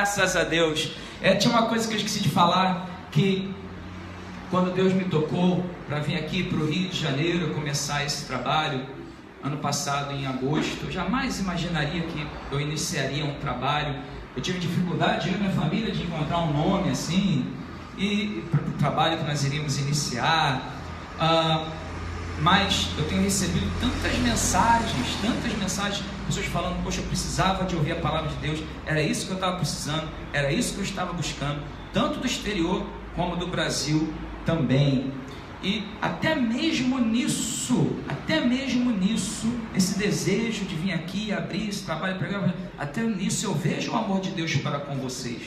Graças a Deus. Tinha uma coisa que eu esqueci de falar, que quando Deus me tocou para vir aqui para o Rio de Janeiro começar esse trabalho, ano passado em agosto, eu jamais imaginaria que eu iniciaria um trabalho. Eu tive dificuldade, eu e minha família, de encontrar um nome assim, e para o trabalho que nós iríamos iniciar, mas eu tenho recebido tantas mensagens, pessoas falando, poxa, eu precisava de ouvir a palavra de Deus, era isso que eu estava precisando, era isso que eu estava buscando, tanto do exterior como do Brasil também. E até mesmo nisso, esse desejo de vir aqui, abrir esse trabalho, pregar, até nisso eu vejo o amor de Deus para com vocês,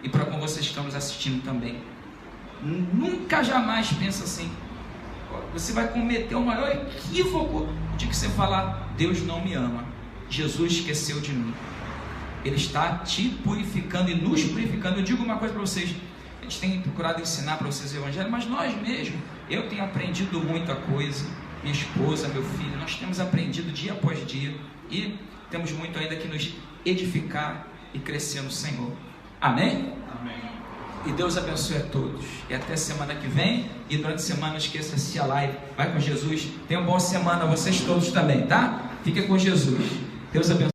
e para com vocês que estão nos assistindo também. Nunca jamais pensa assim, você vai cometer o maior equívoco de que você falar, Deus não me ama, Jesus esqueceu de mim. Ele está te purificando e nos purificando. Eu digo uma coisa para vocês, a gente tem procurado ensinar para vocês o Evangelho, mas nós mesmos, eu tenho aprendido muita coisa, minha esposa, meu filho, nós temos aprendido dia após dia, e temos muito ainda que nos edificar e crescer no Senhor. Amém? Amém. E Deus abençoe a todos. E até semana que vem. E durante a semana não esqueça de assistir a live. Vai com Jesus. Tenham uma boa semana, vocês todos também, tá? Fiquem com Jesus. Deus abençoe.